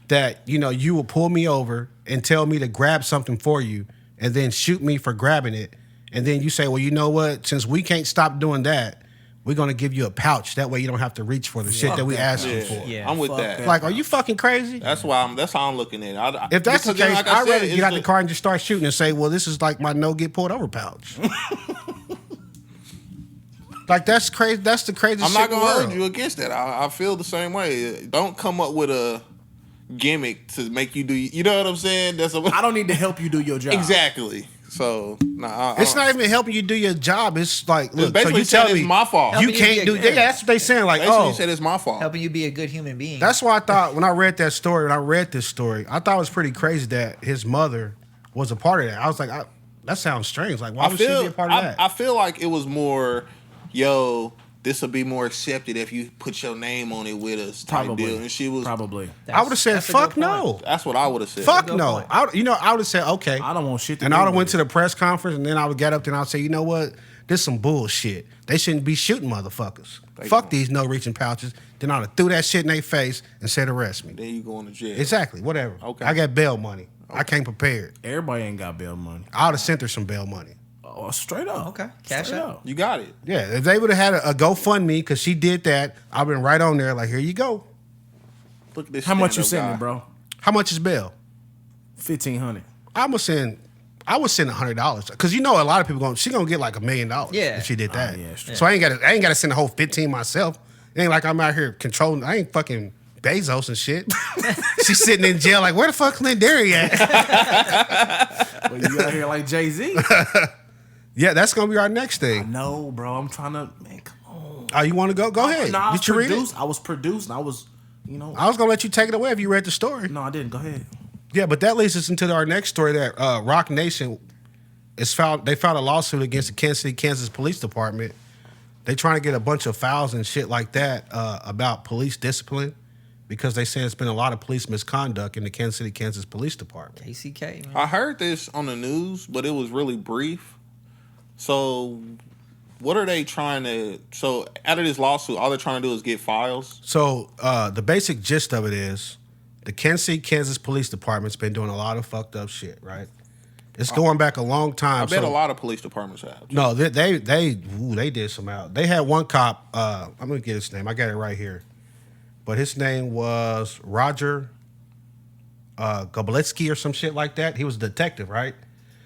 that, you will pull me over and tell me to grab something for you and then shoot me for grabbing it. And then you say, well, you know what? Since we can't stop doing that, we're going to give you a pouch. That way you don't have to reach for the shit that we that asked you Yeah, for. Yeah, I'm with fuck that. that. Like, are you fucking crazy? That's how I'm looking at it. If that's the because then, case, like I I'd said, rather it's get out the car and just start shooting and say, well, this is like my no get pulled over pouch. Like, that's crazy. That's the craziest I'm shit not in the gonna world. hold you against that. I feel the same way. Don't come up with a gimmick to make you do. You know what I'm saying? I don't need to help you do your job. exactly. So nah, It's not even helping you do your job. It's like, look, so basically you tell saying me it's my fault. you Helping you can't be do. a- Yeah, that's what they saying. Like, Basically, oh, you said it's my fault. helping you be a good human being. that's why I thought when I read that story, when I read this story, I thought it was pretty crazy that his mother was a part of that. I was like, that sounds strange. Like, why would she be a part of that? I feel like it was more, yo, this will be more accepted if you put your name on it with us type Probably. deal. And she was Probably. I would have said, That's a good fuck point. no. That's what I would have said. Fuck good no. point. I would have said, okay. I don't want shit to And do I would have with went it. to the press conference, and then I would get up there and I would say, you know what? This some bullshit. They shouldn't be shooting motherfuckers. Fuck these no-reaching pouches. Then I would have threw that shit in their face and said, arrest me. Then you going to jail. Exactly. Whatever. Okay. I got bail money. I came prepared. Everybody ain't got bail money. I would have sent her some bail money. Oh, straight up. Okay. Cash Straight out. up. You got it. Yeah, if they would have had a GoFundMe because she did that, I've been right on there like, here you go. Look at this. How much you stand-up sending, guy. bro? How much is bail? $1,500. I would send $100 because a lot of people she gonna get like $1 million. Yeah. if she did that. yeah, straight. So I ain't got to send the whole 15 myself. It ain't like I'm out here controlling. I ain't fucking Bezos and shit. She's sitting in jail like, where the fuck Lendery at? Well, you out here like Jay-Z. Yeah, that's gonna be our next thing. No, bro. I'm trying to, man, come on. Oh, you want to go? Go ahead. No, Did you read it? I was produced. I was, I was gonna let you take it away if you read the story. no, I didn't. Go ahead. Yeah, but that leads us into our next story that Roc Nation they filed a lawsuit against the Kansas City, Kansas Police Department. They trying to get a bunch of files and shit like that about police discipline because they say it's been a lot of police misconduct in the Kansas City, Kansas Police Department. KCK, man. I heard this on the news, but it was really brief. So, what are they trying to? So, out of this lawsuit, all they're trying to do is get files. So the basic gist of it is the Kansas City, Kansas Police Department's been doing a lot of fucked up shit, right? It's going back a long time. I bet so- a lot of police departments have. No, they did some out. They had one cop. I'm gonna get his name. I got it right here, but his name was Roger Gobletsky or some shit like that. He was a detective, right?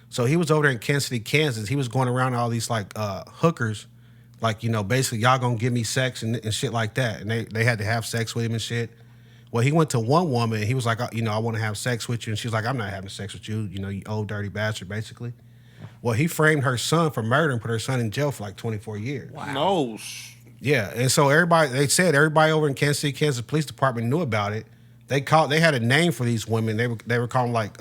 So he was over there in Kansas City, Kansas. He was going around to all these like hookers, like basically y'all gonna give me sex and shit like that, and they had to have sex with him and shit. Well, he went to one woman and he was like, I want to have sex with you, and she was like, I'm not having sex with you, you old dirty bastard, basically. Well, he framed her son for murder and put her son in jail for like 24 years. Wow. No. Yeah, and so everybody over in Kansas City, Kansas Police Department knew about it. They had a name for these women. They were calling like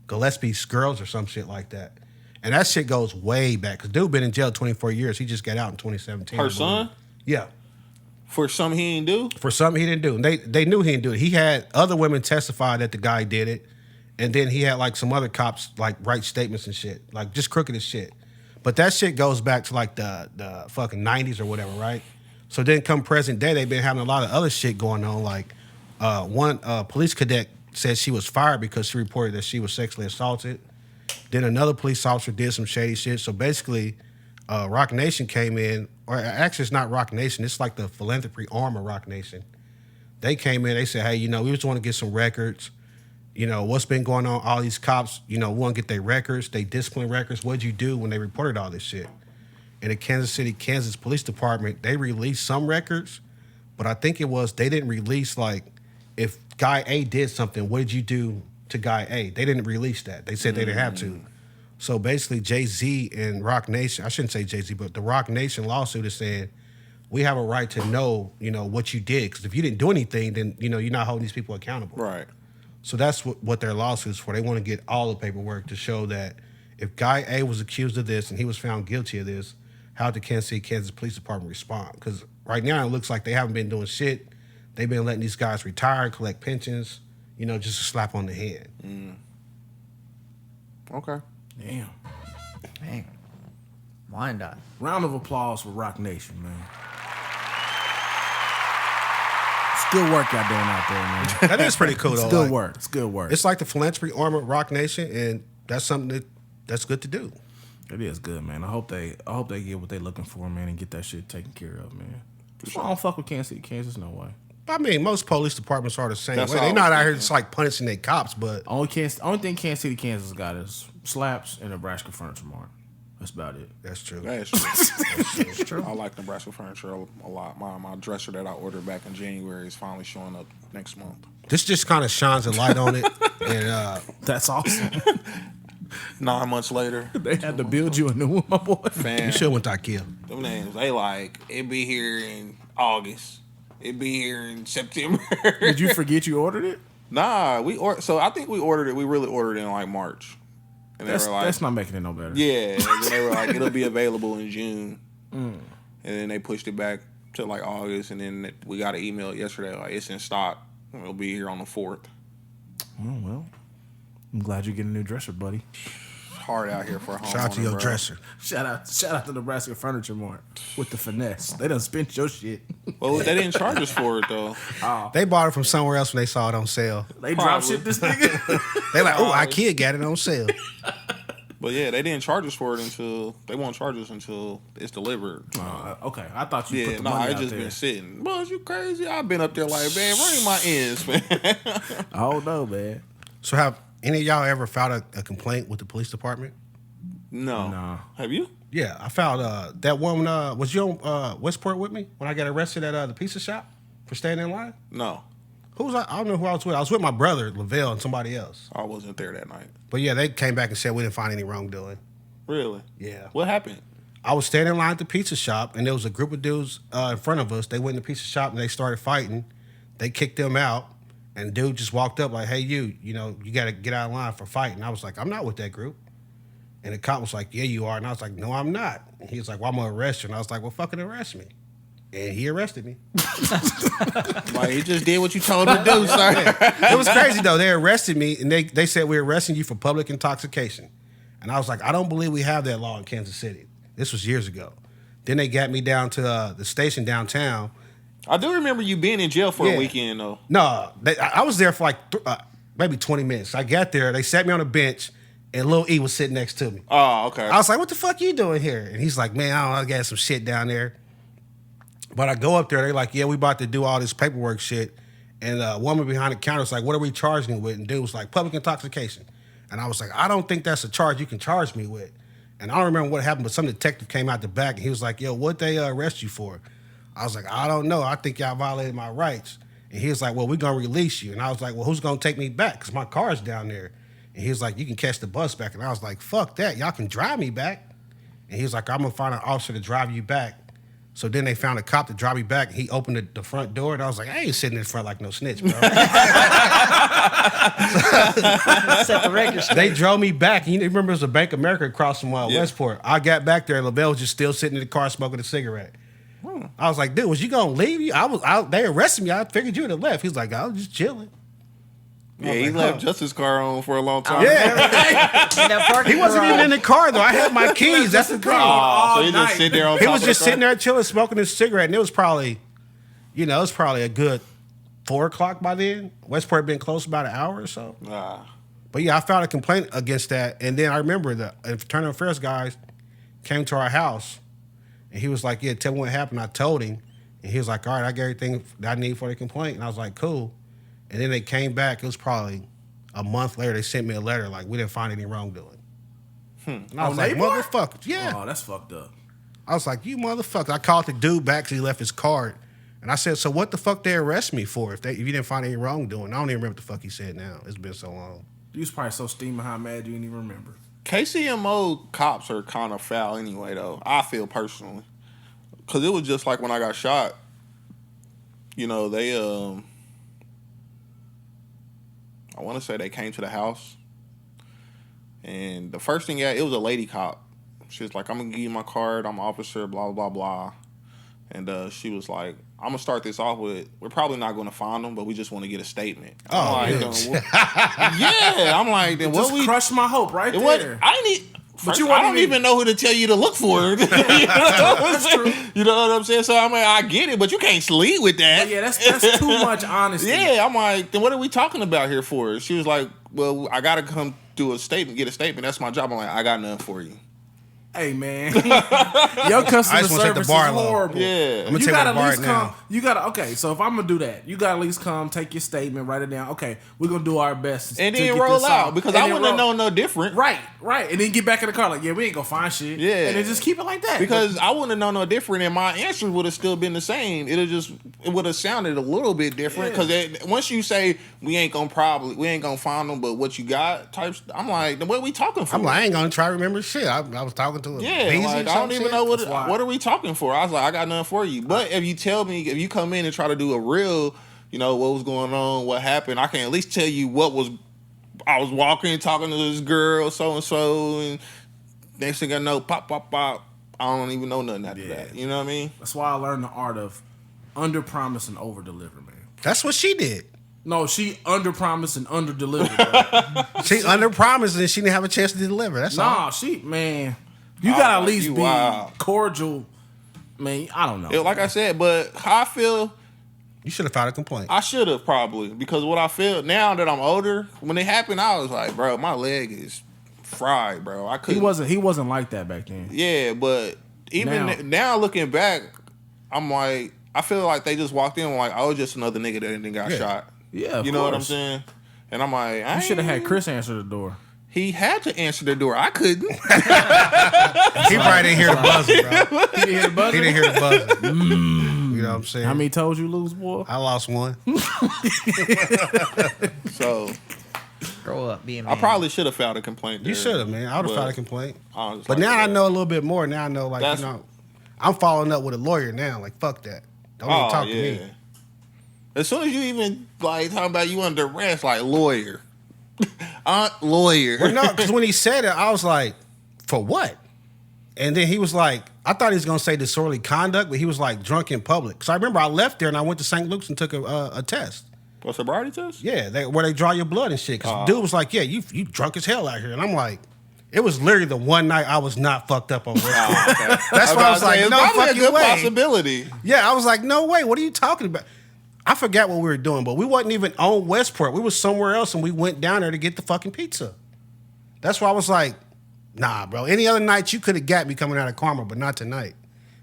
Gillespie's girls or some shit like that. And that shit goes way back. Cause dude been in jail 24 years. He just got out in 2017. Her son? Yeah. For something he didn't do? For something he didn't do. And they knew he didn't do it. He had other women testify that the guy did it. And then he had like some other cops like write statements and shit. Like just crooked as shit. But that shit goes back to like the fucking 90s or whatever, right? So then come present day, they've been having a lot of other shit going on. Like one police cadet said she was fired because she reported that she was sexually assaulted. Then another police officer did some shady shit. So basically, Roc Nation came in, or actually it's not Roc Nation, it's like the philanthropy arm of Roc Nation. They came in, they said, hey, we just want to get some records. What's been going on, all these cops, we want to get their records, they discipline records. What'd you do when they reported all this shit? In the Kansas City, Kansas Police Department, they released some records, but I think it was, they didn't release like, if guy A did something, what did you do to guy A. They didn't release that. They said they didn't have to. So basically, Jay-Z and Roc Nation, I shouldn't say Jay-Z, but the Roc Nation lawsuit is saying, we have a right to know, what you did. Because if you didn't do anything, then, you're not holding these people accountable. Right. So that's what their lawsuit is for. They want to get all the paperwork to show that if guy A was accused of this and he was found guilty of this, how did the Kansas City, Kansas Police Department respond? Because right now it looks like they haven't been doing shit. They've been letting these guys retire, collect pensions, just a slap on the head. Okay. Damn. Man, wine died. Round of applause for Roc Nation, man. It's good work y'all doing out there, man. That is pretty cool, though. It's good work. It's good work. It's like the philanthropy arm of Roc Nation, and that's something that's good to do. It is good, man. I hope they get what they're looking for, man, and get that shit taken care of, man. I don't fuck with Kansas City, Kansas, no way. I mean, most police departments are the same That's way. all They're I not was out here thinking. just like punishing their cops, but Only thing Kansas City, Kansas got is slaps and Nebraska Furniture Mart. That's about it. that's true. That's true. That's true. I like Nebraska furniture a lot. My dresser that I ordered back in January is finally showing up next month. This just kind of shines a light on it, and That's awesome. 9 months later, They had to build you a new one, my boy. you man, should have went to IKEA. them names, they like, it be here in August. It be here in September. Did you forget you ordered it? Nah, so I think we ordered it. We really ordered it in like March. And they were like, That's not making it no better. yeah. And then they were like, it'll be available in June. And then they pushed it back to like August. And then we got an email yesterday like, it's in stock. It'll be here on the 4th. Oh, well. I'm glad you're getting a new dresser, buddy. Hard out here for a homeowner, Shout out to your bro. dresser. Shout out to Nebraska Furniture Mart with the finesse. They done spent your shit. Well, they didn't charge us for it though. They bought it from somewhere else when they saw it on sale. They drop shit this nigga. They like, oh, IKEA got it on sale. But yeah, they didn't charge us for it until they won't charge us until it's delivered. Okay, I thought you put Yeah, the no, money it out just there. been sitting. Buzz, you crazy? I've been up there like, man, ring my ends, man. I don't know, man. So have any of y'all ever filed a complaint with the police department? No. Nah. Have you? Yeah, I filed that woman. Was you on Westport with me when I got arrested at the pizza shop for standing in line? No. Who was I don't know who I was with. I was with my brother, Lavelle, and somebody else. I wasn't there that night. But yeah, they came back and said we didn't find any wrongdoing. Really? Yeah. What happened? I was standing in line at the pizza shop, and there was a group of dudes in front of us. They went in the pizza shop, and they started fighting. They kicked them out, and dude just walked up like, hey, you got to get out of line for fighting. I was like, I'm not with that group. And the cop was like, yeah, you are. And I was like, no, I'm not. And he was like, well, I'm going to arrest you. And I was like, well, fucking arrest me. And he arrested me. Like, he just did what you told him to do, sir. It was crazy, though. They arrested me, and they said, we're arresting you for public intoxication. And I was like, I don't believe we have that law in Kansas City. This was years ago. Then they got me down to the station downtown. I do remember you being in jail for Yeah. a weekend, though. No, I was there for like maybe 20 minutes. I got there. They sat me on a bench, and Lil E was sitting next to me. Oh, okay. I was like, what the fuck you doing here? And he's like, man, I don't know, I got some shit down there. But I go up there, they're like, yeah, we about to do all this paperwork shit. And a woman behind the counter was like, what are we charging you with? And dude was like, public intoxication. And I was like, I don't think that's a charge you can charge me with. And I don't remember what happened, but some detective came out the back and he was like, yo, what'd they arrest you for? I was like, I don't know. I think y'all violated my rights. And he was like, well, we're going to release you. And I was like, well, who's going to take me back? Because my car's down there. And he was like, you can catch the bus back. And I was like, fuck that. Y'all can drive me back. And he was like, I'm going to find an officer to drive you back. So then they found a cop to drive me back. And he opened the front door. And I was like, I ain't sitting in front like no snitch, bro. Set the record straight. They drove me back. And you remember there was a Bank of America across from Westport. I got back there. LaBelle was just still sitting in the car smoking a cigarette. I was like, dude, was you going to leave? I was out. They arrested me. I figured you would have left. He was like, I was just chilling. Yeah, he like, left huh. Justice's car on for a long time. Yeah. In that parking He wasn't garage. even in the car, though. I had my keys. That's the thing. Oh, so he night. just sit there on He top was of just the sitting car? there chilling, smoking his cigarette, and it was probably a good 4 o'clock by then. Westport had been closed about an hour or so. Nah. But yeah, I filed a complaint against that, and then I remember the internal affairs guys came to our house, and he was like, "Yeah, tell me what happened." I told him, and he was like, "All right, I got everything that I need for the complaint." And I was like, "Cool." And then they came back. It was probably a month later. They sent me a letter like, "We didn't find any wrongdoing." And I was like, they part? "Motherfucker, yeah." Oh, that's fucked up. I was like, you motherfucker. I called the dude back because he left his card. And I said, so what the fuck they arrest me for if you didn't find any wrongdoing? I don't even remember what the fuck he said now. It's been so long. You was probably so steaming hot mad you didn't even remember. KCMO cops are kind of foul anyway, though. I feel personally. Because it was just like when I got shot. You know, they, I want to say they came to the house. And the first thing, it was a lady cop. She was like, I'm going to give you my card. I'm an officer, blah, blah, blah. And she was like, I'm going to start this off with, we're probably not going to find them, but we just want to get a statement. Oh, I'm like, yeah. I'm like, then what we... crushed my hope right there. I didn't... But I don't even know who to tell you to look for. You know what I'm saying? You know what I'm saying? So I'm like, I get it, but you can't sleep with that. But yeah, that's too much honesty. Yeah, I'm like, then what are we talking about here for? She was like, well, I got to come do a statement, get a statement. That's my job. I'm like, I got nothing for you. Hey man, your customer service is horrible. Yeah, you gotta at least come. You gotta so if I'm gonna do that, you gotta at least come, take your statement, write it down. Okay, we're gonna do our best and then roll out because I wouldn't have known no different. Right, and then get back in the car like, yeah, we ain't gonna find shit. Yeah, and then just keep it like that because I wouldn't have known no different, and my answer would have still been the same. It would have sounded a little bit different because once you say we ain't gonna find them, but what you got types, I'm like, then what are we talking for? I'm like, I ain't gonna try to remember shit. I was talking to a like, I don't even know what are we talking for. I was like, I got nothing for you. But if you tell me, if you come in and try to do a real, you know, what was going on, what happened, I can at least tell you I was walking, talking to this girl, so and so, and next thing I know, pop, pop, pop. I don't even know nothing after that. You know what I mean? That's why I learned the art of under promise and over deliver, man. That's what she did. No, she under promised and under delivered. She under promised and she didn't have a chance to deliver. That's all. You gotta at least be cordial, man. I don't know. Like I said, but how I feel, you should have filed a complaint. I should have probably, because what I feel now that I'm older, when it happened, I was like, bro, my leg is fried, bro. I couldn't. He wasn't like that back then. Yeah, but even now looking back, I'm like, I feel like they just walked in like, I was just another nigga that didn't got shot. Yeah, you know what I'm saying? And I'm like, you should have had Chris answer the door. He had to answer the door. I couldn't. He probably didn't hear the buzzer, bro. He didn't hear the buzzer? He didn't hear the buzzer. You know what I'm saying? How many toes you lose, boy? I lost one. So, grow up, be a man. I probably should have filed a complaint there. You should have, man. I would have filed a complaint. But like, now I know a little bit more. Now I know, like, you know, I'm following up with a lawyer now. Like, fuck that. Don't even talk to me. As soon as you even, like, talking about you under arrest, like, lawyer. Lawyer. Well, no, because when he said it, I was like, for what? And then he was like, I thought he was going to say disorderly conduct, but he was like drunk in public. So I remember I left there and I went to St. Luke's and took a test. A sobriety test? Yeah, where they draw your blood and shit. Because the dude was like, yeah, you drunk as hell out here. And I'm like, it was literally the one night I was not fucked up on West okay. That's why I was like, no fucking a good way. Possibility. Yeah, I was like, no way. What are you talking about? I forgot what we were doing, but we wasn't even on Westport. We was somewhere else, and we went down there to get the fucking pizza. That's why I was like, nah, bro. Any other night, you could have got me coming out of Karma, but not tonight.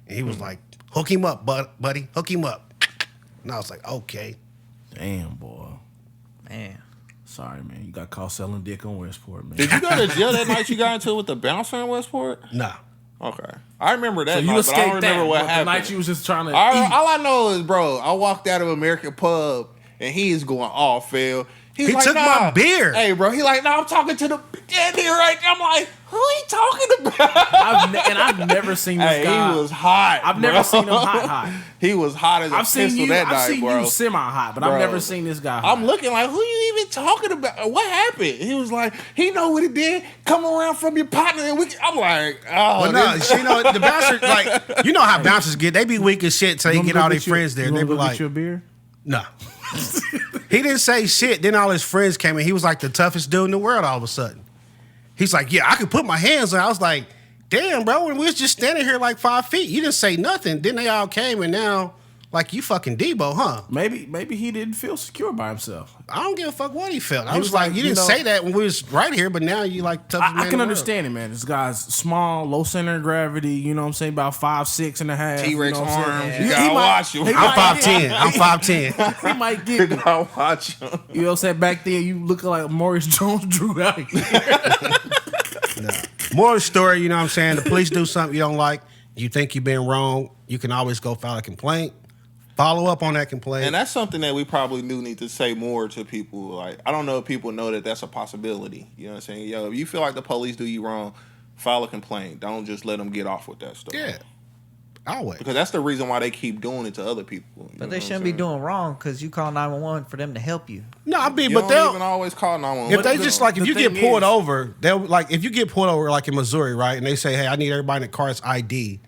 And he was like, hook him up, buddy. Hook him up. And I was like, okay. Damn, boy. Man. Sorry, man. You got caught selling dick on Westport, man. Did you go to jail that night you got into it with the bouncer in Westport? Nah. Okay. I remember that so night, but I don't remember what happened. The night you was just trying to all I know is, bro, I walked out of American Pub, and he is going off, Phil. He like, took my beer. Hey, bro. He like, I'm talking to the daddy right there. I'm like, who are you talking about? I've never seen this guy. He was hot. I've never seen him hot. He was hot as a pistol that night, bro. I've seen you semi-hot, but I've never seen this guy hot. I'm looking like, who you even talking about? What happened? He was like, he know what he did. Come around from your partner. And I'm like, oh. But no, you know, the bouncers, like, you know how bouncers get. They be weak as shit till they get all their friends there. They be like, get you a beer? No. He didn't say shit. Then all his friends came in. He was like the toughest dude in the world all of a sudden. He's like, yeah, I could put my hands on. I was like, damn, bro, when we was just standing here like 5 feet, you didn't say nothing. Then they all came and now, like, you fucking Debo, huh? Maybe he didn't feel secure by himself. I don't give a fuck what he felt. I was like, you didn't say that when we was right here, but now you like toughest man I can understand it, man. This guy's small, low center of gravity, you know what I'm saying, about 5'6.5". T-Rex you know arms. You gotta watch him. I'm 5'10". I'm 5'10". He might get you gotta watch him. You know what I'm saying? Back then, you looking like Maurice Jones-Drew out here. No. More of the story, you know what I'm saying? The police do something you don't like. You think you've been wrong. You can always go file a complaint. Follow up on that complaint. And that's something that we probably do need to say more to people. Like, I don't know if people know that that's a possibility. You know what I'm saying? Yo, if you feel like the police do you wrong, file a complaint. Don't just let them get off with that stuff. Yeah. Always. Because that's the reason why they keep doing it to other people. But they shouldn't be doing wrong because you call 911 for them to help you. No, I mean, You but don't even they'll. always call 911. If they just like, if the you get thing pulled is- over, they'll like, if you get pulled over like in Missouri, right, and they say, hey, I need everybody in the car's ID.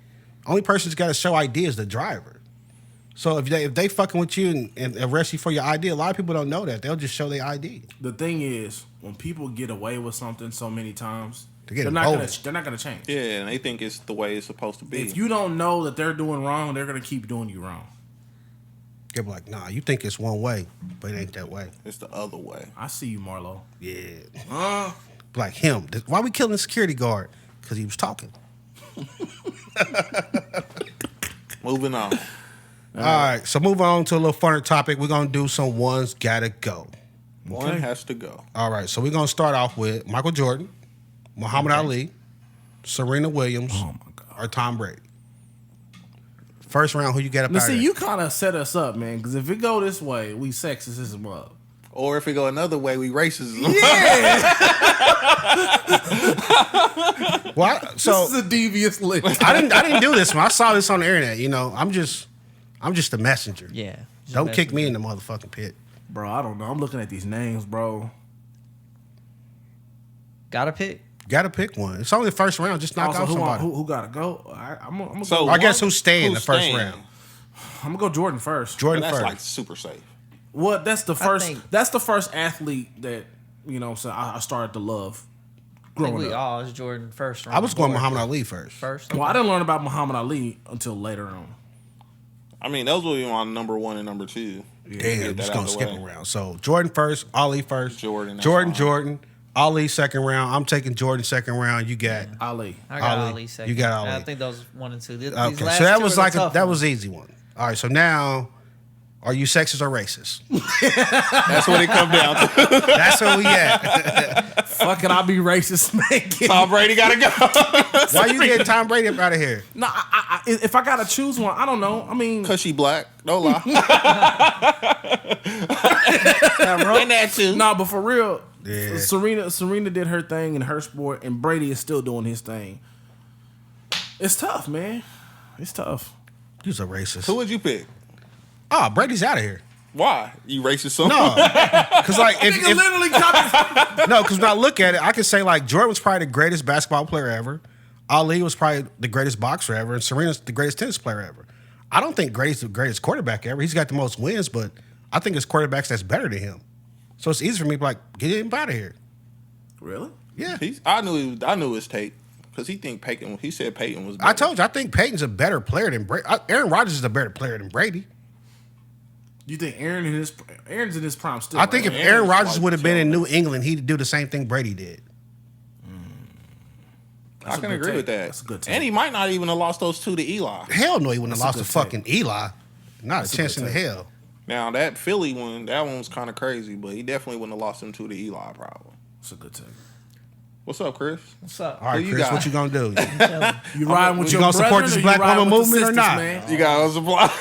Only person that's got to show ID is the driver. So if they fucking with you and arrest you for your ID, a lot of people don't know that. They'll just show their ID. The thing is, when people get away with something so many times, They're they're not gonna change. Yeah, and they think it's the way it's supposed to be. If you don't know that they're doing wrong, they're gonna keep doing you wrong. They'll be like, nah, you think it's one way, but it ain't that way. It's the other way. I see you, Marlo. Yeah. Like him. Why we killing the security guard? Because he was talking. Moving on. All right, so moving on to a little funner topic. We're going to do some ones gotta go. One has to go. All right, so we're going to start off with Michael Jordan, Muhammad Ali, Serena Williams, or Tom Brady. First round, who you got up Now, out see, there? you kind of set us up, man. Because if it go this way, we sexist as well. Or if we go another way, we racist. Yeah, Well, so this is a devious list. I didn't do this one. I saw this on the internet. You know, I'm just a messenger. Yeah. Don't kick me in the motherfucking pit. Bro, I don't know. I'm looking at these names, bro. Gotta pick. Got to pick one. It's only the first round. Just knock Also, out somebody. who gotta go? I'm gonna So- go. I guess who's staying the first staying? round? I'm gonna go Jordan first. Jordan That's first. like super safe. What? That's the first. think- That's the first athlete that so I started to love I think growing we up. all is Jordan first. I was going Muhammad Ali first. first. Well, I didn't learn about Muhammad Ali until later on. I mean, those will be my number one and number two. Damn, Get just that gonna out the skip way. around. So Jordan first, Ali first, Jordan, that's Jordan, fine. Jordan, Ali second round. I'm taking Jordan second round. You got Ali. I got Ali. Ali second. You got Ali. I think those 1 and 2. These okay. last So that two was are like the tough that ones. was an easy one. All right. So now, are you sexist or racist? That's what it comes down to. That's where we at. Fucking, I'll be racist, man. Tom Brady got to go. Why you getting Tom Brady up out of here? No, if I gotta choose one, I don't know. I mean, Because she black. No lie. And that too. no, but for real, Yeah. Serena did her thing in her sport, and Brady is still doing his thing. It's tough, man. It's tough. You's a racist. Who would you pick? Oh, Brady's out of here. Why? You racist so No, because like Nigga if literally got no, because when I look at it, I can say like Jordan was probably the greatest basketball player ever. Ali was probably the greatest boxer ever, and Serena's the greatest tennis player ever. I don't think Brady's the greatest quarterback ever. He's got the most wins, but I think his quarterbacks that's better than him. So it's easy for me to be like, get him out of here. Really? Yeah. I knew his take. Because he said Peyton was better. I told you, I think Peyton's a better player than Brady. Aaron Rodgers is a better player than Brady. You think Aaron's in his prime still? I think right? if Aaron Aaron's Rodgers like would have been in Joe. New England, he'd do the same thing Brady did. I can a good agree take. with that. That's a good take. And he might not even have lost those two to Eli. Hell no, he wouldn't have That's a lost to good fucking Eli. Not a chance in good the take. hell. Now, that Philly one, that one was kind of crazy, but he definitely wouldn't have lost them two to Eli, probably. It's a good take. What's up, Chris? What's up? All right, Who you Chris, got? what you gonna do? You riding with You your gonna support brethren this or you Black riding woman with the movement or sisters, not? Man? You got us a block.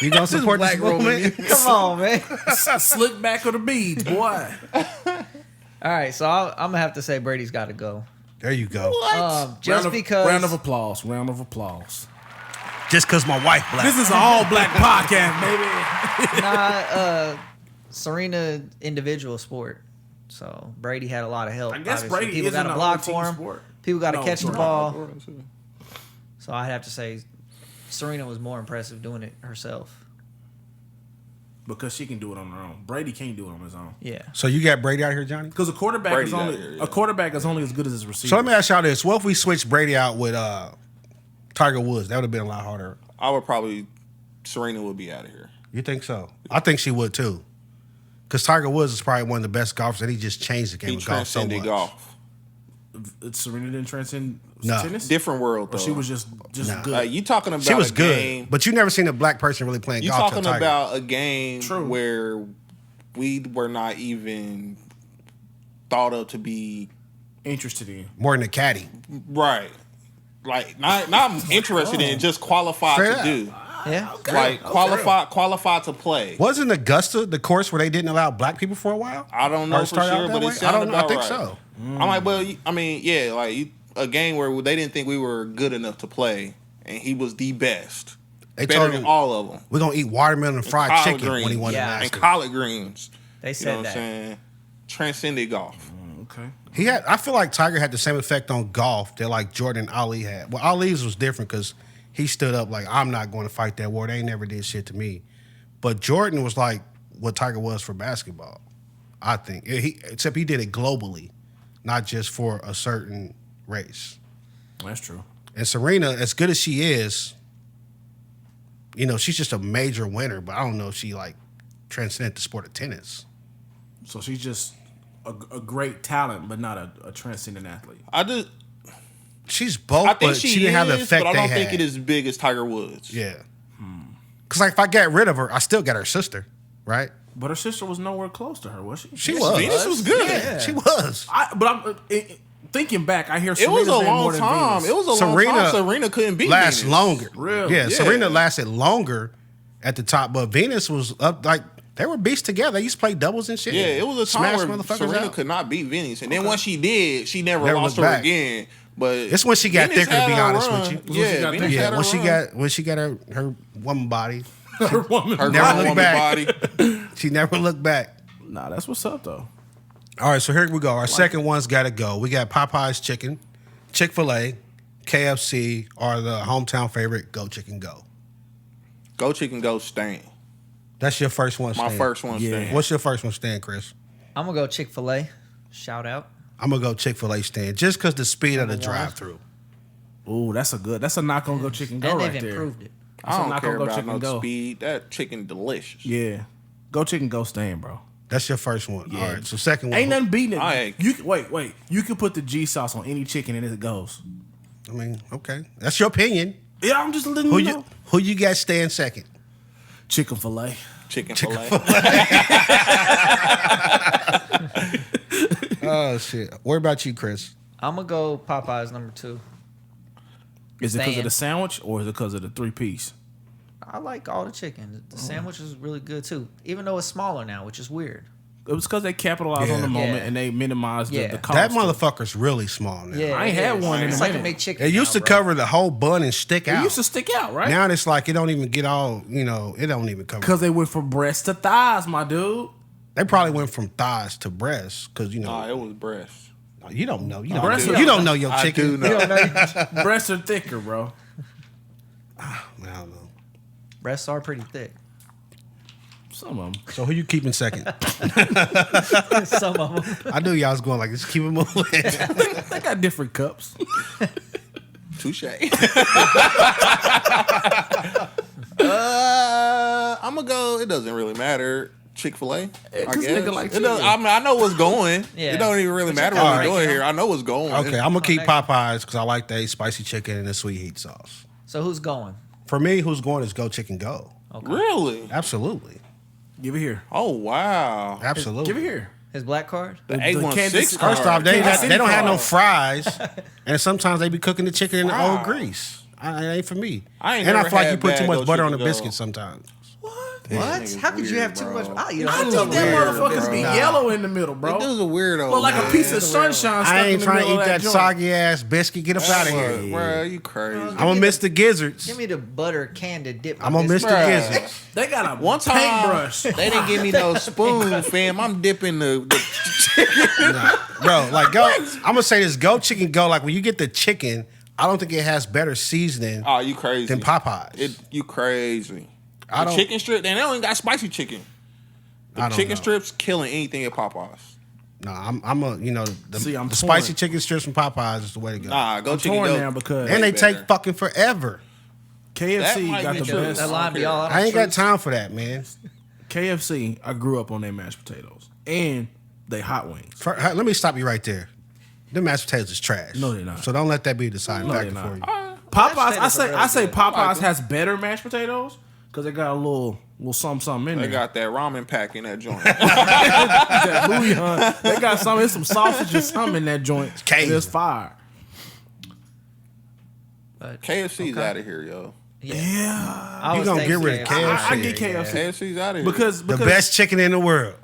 You gonna support this movement? Come on, man. Slick back of the beads, boy. All right, so I'm gonna have to say Brady's got to go. There you go. Just because. Round of applause. Round of applause. Just cause my wife black. This is an all black podcast, baby. Serena individual sport. So Brady had a lot of help. I guess obviously. Brady People isn't got to an block all-team for him. sport. People got to catch the sorry. ball. So I'd have to say Serena was more impressive doing it herself. Because she can do it on her own. Brady can't do it on his own. Yeah. So you got Brady out here, Johnny? Because a quarterback Brady's is out only here, yeah. a quarterback is only as good as his receiver. So let me ask y'all this: what if we switched Brady out with Tiger Woods? That would have been a lot harder. I would probably, Serena would be out of here. You think so? I think she would too. Because Tiger Woods is probably one of the best golfers, and he just changed the game He of golf so transcended much. golf. Serena didn't transcend No. tennis. Different world, though. Or she was just Nah. good. You talking about She was a good, game. but you never seen a black person really playing You golf. till talking Tiger. about a game True. where we were not even thought of to be Interested in. more than a caddy. right. Like not interested in, just qualified Straight to up. do. Yeah. Like qualified to play. Wasn't Augusta the course where they didn't allow black people for a while? I don't Or know it for started out sure, that but way? it sounded I about think right. so. I'm like, well, I mean, yeah, like a game where they didn't think we were good enough to play, and he was the best, They better told than him, all of them. we're going to eat watermelon and fried collard chicken when he won Yeah. the And Masters. collard greens. They You know said what that. I'm saying? Transcended golf. Okay. I feel like Tiger had the same effect on golf that like Jordan and Ali had. Well, Ali's was different because he stood up like, I'm not going to fight that war. They ain't never did shit to me. But Jordan was like what Tiger was for basketball, I think. Except he did it globally, not just for a certain race. That's true. And Serena, as good as she is, you know, she's just a major winner, but I don't know if she like transcended the sport of tennis. So she's just a great talent, but not a transcendent athlete. She's both, I think but she didn't have the effect but I they don't had. think it is as big as Tiger Woods. Yeah. Because like if I get rid of her, I still got her sister, right? But her sister was nowhere close to her, was she? She was. Venus was good. Yeah, she was. But I'm thinking back, I hear It was Serena's a name more long than time. Venus. It was a long time. Serena couldn't beat Last Venus. longer. Really? Yeah, Yeah. Serena lasted longer at the top, but Venus was up like they were beasts together. They used to play doubles and shit. Yeah, it was a time Smash where motherfuckers Serena out. could not beat Venus, and then once she did, she never Never lost looked her back. again. But It's when she got Venus thicker, to had be her honest run. with you. When she Yeah, got Venus thicker. had Yeah, her when she got her woman body, her woman. her Never grown looked woman back. body. she never looked back. Nah, that's what's up though. All right, so here we go. Our second one's got to go. We got Popeye's Chicken, Chick-fil-A, KFC, or the hometown favorite, Go Chicken Go. Go chicken, go Stan. That's your first one, My Stan. first one, Yeah. Stan. What's your first one, Stan, Chris? I'm gonna go Chick-fil-A. Shout out. I'm going to go Chick-fil-A, Stan, just because the speed of the Number one. drive-through. Ooh, that's a knock on Go Chicken Go And right they've there. improved it. I don't knock care on Go about Chicken no Go. speed. That chicken delicious. Yeah. Go Chicken Go Stan, bro. That's your first one. Yeah. All right, so second one. Ain't nothing beating I it. ain't- You wait. You can put the G sauce on any chicken and it goes. I mean, okay. That's your opinion. Yeah, I'm just letting Who you you know. who you got Stan second? Chicken fillet. Chicken fillet. Oh, shit. What about you, Chris? I'm gonna go Popeyes number 2. Is it because of Stan. the sandwich or is it because of the 3-piece? I like all the chicken. The sandwich is really good too, even though it's smaller now, which is weird. It was because they capitalized on the Yeah. moment Yeah. and they minimized the Yeah. cost. That motherfucker's really small now. Yeah, I ain't it had is. one in It's a like a minute. McChicken. It used to now, bro. cover the whole bun and stick It out. used to stick out, right? Now it's like it don't even get all, it don't even cover. Because they went from breast to thighs, my dude. They probably went from thighs to breasts because, Nah, it was breast. you don't know. You Breasts don't, are- you don't know your I chicken. do know. Breasts are thicker, bro. I don't know. Breasts are pretty thick. Some of them. So who you keeping second? Some of them. I knew y'all was going like, just keep it moving. They got different cups. Touche. I'm gonna go. It doesn't really matter. Chick-fil-A. I 'cause guess. nigga like It does- chicken. I mean, I know what's going. Yeah. It don't even really But you matter can what we're break doing it here. I know what's going. Okay, I'm gonna keep next. Popeyes because I like the spicy chicken and the sweet heat sauce. So who's going? For me, who's going is Go Chicken Go. Okay. Really? Absolutely, Give it here. Oh wow. absolutely. Give it here. His black card? The The A16 Kansas- card. First off, they Kansas City don't have no card. fries, and sometimes they be cooking the chicken in the Wow. old grease. It ain't for me. I ain't and I never feel like had you put too bad much Go butter on the Chicken Go. biscuit sometimes. What? nigga's How could you weird, have too much? bro. I eat I a think that weird, motherfuckers be bro. yellow in the middle, bro. This is a weirdo. Well, like a man. piece of sunshine stuck I in ain't the trying to middle eat of that joint. soggy ass biscuit. Get up out of Bro, here. bro, you crazy. I'm gonna miss the gizzards. Give me the butter candy dip. I'm gonna miss the Bruh. gizzards. They got a One time, paintbrush. they didn't give me no spoon, fam. I'm dipping the Bro, like go. I'm gonna say this: Go Chicken Go. Like when you get the chicken, I don't think it has better seasoning Oh, you crazy. than Popeyes. You crazy. I The don't- chicken strip, and they don't even got spicy chicken. The I don't chicken know. strips killing anything at Popeyes. No, I'm a the, See, I'm the torn. spicy chicken strips from Popeyes is the way to go. Nah, go I'm chicken torn go. now because and they better. take fucking forever. KFC might got be the true. best. That line be all out I of ain't got truth. time for that, man. KFC, I grew up on their mashed potatoes and they hot wings. Let me stop you right there. Them mashed potatoes is trash. No, they're not. So don't let that be the deciding No, factor they're for not. you. Popeyes, Mashed I potatoes are say really good. Popeyes I like has better mashed potatoes because they got a little something in They there. got that ramen pack in that joint. that bouillon. They got there's some sausage or something in that joint. Cajun. It's fire. But KFC's Okay. out of here, yo. Yeah. I You was gonna thinking get rid of KFC. KFC. I get KFC. KFC's out of here. Because The best chicken in the world.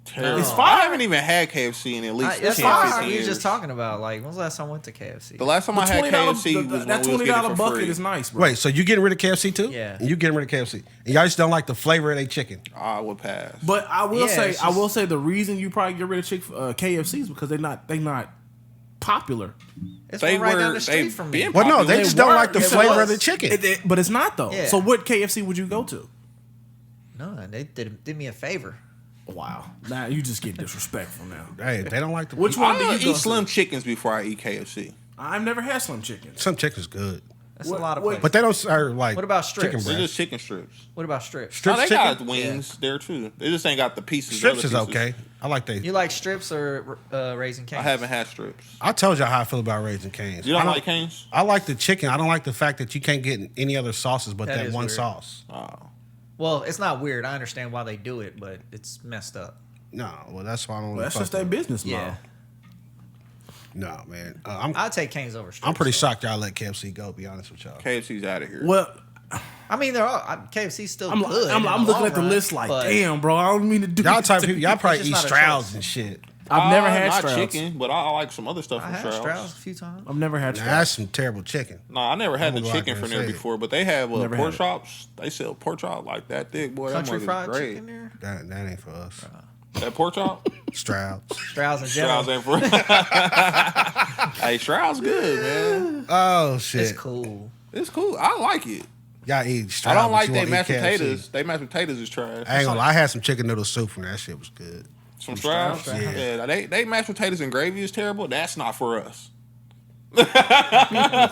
Terrible. It's I fire. haven't even had KFC in at least That's 10, why 15 we years. were just talking about. Like, when's the last time I went to KFC? The last time I had KFC was when that we was getting it for bucket free. is nice, bro. Wait, so you getting rid of KFC too? Yeah. And you getting rid of KFC. And y'all just don't like the flavor of their chicken. I would pass. But I will Yeah, say, it's I just- will say the reason you probably get rid of KFC is because they not popular. It's They one right were- down the street they from been me. Well, no, popular. they just don't were- like the yes, it flavor was. of the chicken. But it's not though. Yeah. So what KFC would you go to? No, they did me a favor. Wow. Now you just get disrespectful now. Hey, they don't like the Which one do I you go eat Slim to? Chickens before I eat KFC. I've never had Slim Chickens. Some chicken's good. That's What- a lot of what- places. But they don't serve like What about strips? chicken They're breast. just chicken strips. What about strips? No, Strips they chicken? got wings there too. They just ain't got the pieces. Strips the is other pieces. okay. I like they. You like strips or Raising Cane's? I haven't had strips. I told y'all how I feel about Raising Cane's. You I don't like Cane's? I like the chicken. I don't like the fact that you can't get any other sauces but That that is one weird. sauce. Oh. Well, it's not weird. I understand why they do it, but it's messed up. No, well that's why I don't. Well, that's fuck just their with it. business model. Yeah. No, man. I'd take Cane's over strips. I'm pretty so. shocked y'all let KFC go. Be honest with y'all. KFC's out of here. Well, I mean, they're all, KFC's still I'm good. I'm in looking long at the run, list like, but damn, bro. I don't mean to do Y'all this type to of people. you. Y'all probably just eat not a Strouds choice. and shit. I've never had not Strauss. chicken, but I like some other stuff I from had Strauss. Strauss a few times. I've never had Now, Strauss. that's some terrible chicken. No, I never had I'm the gonna go out chicken there from and there say it. before, but they have Never pork had it. chops. They sell pork chop like that thick, boy. Country that fried mother's great. chicken there. That ain't for us. That pork chop? Strouds. Strauss in general. Strauss ain't for Hey, Strauss good, man. Oh shit. It's cool. It's cool. I like it. Y'all eat Strouds. I don't but like you they won't eat mashed KFC. potatoes. They mashed potatoes is trash. I ain't gonna lie. I had some chicken noodle soup from there. That shit was good. Some Strauss? Strauss? Yeah. They mashed potatoes and gravy is terrible. That's not for us.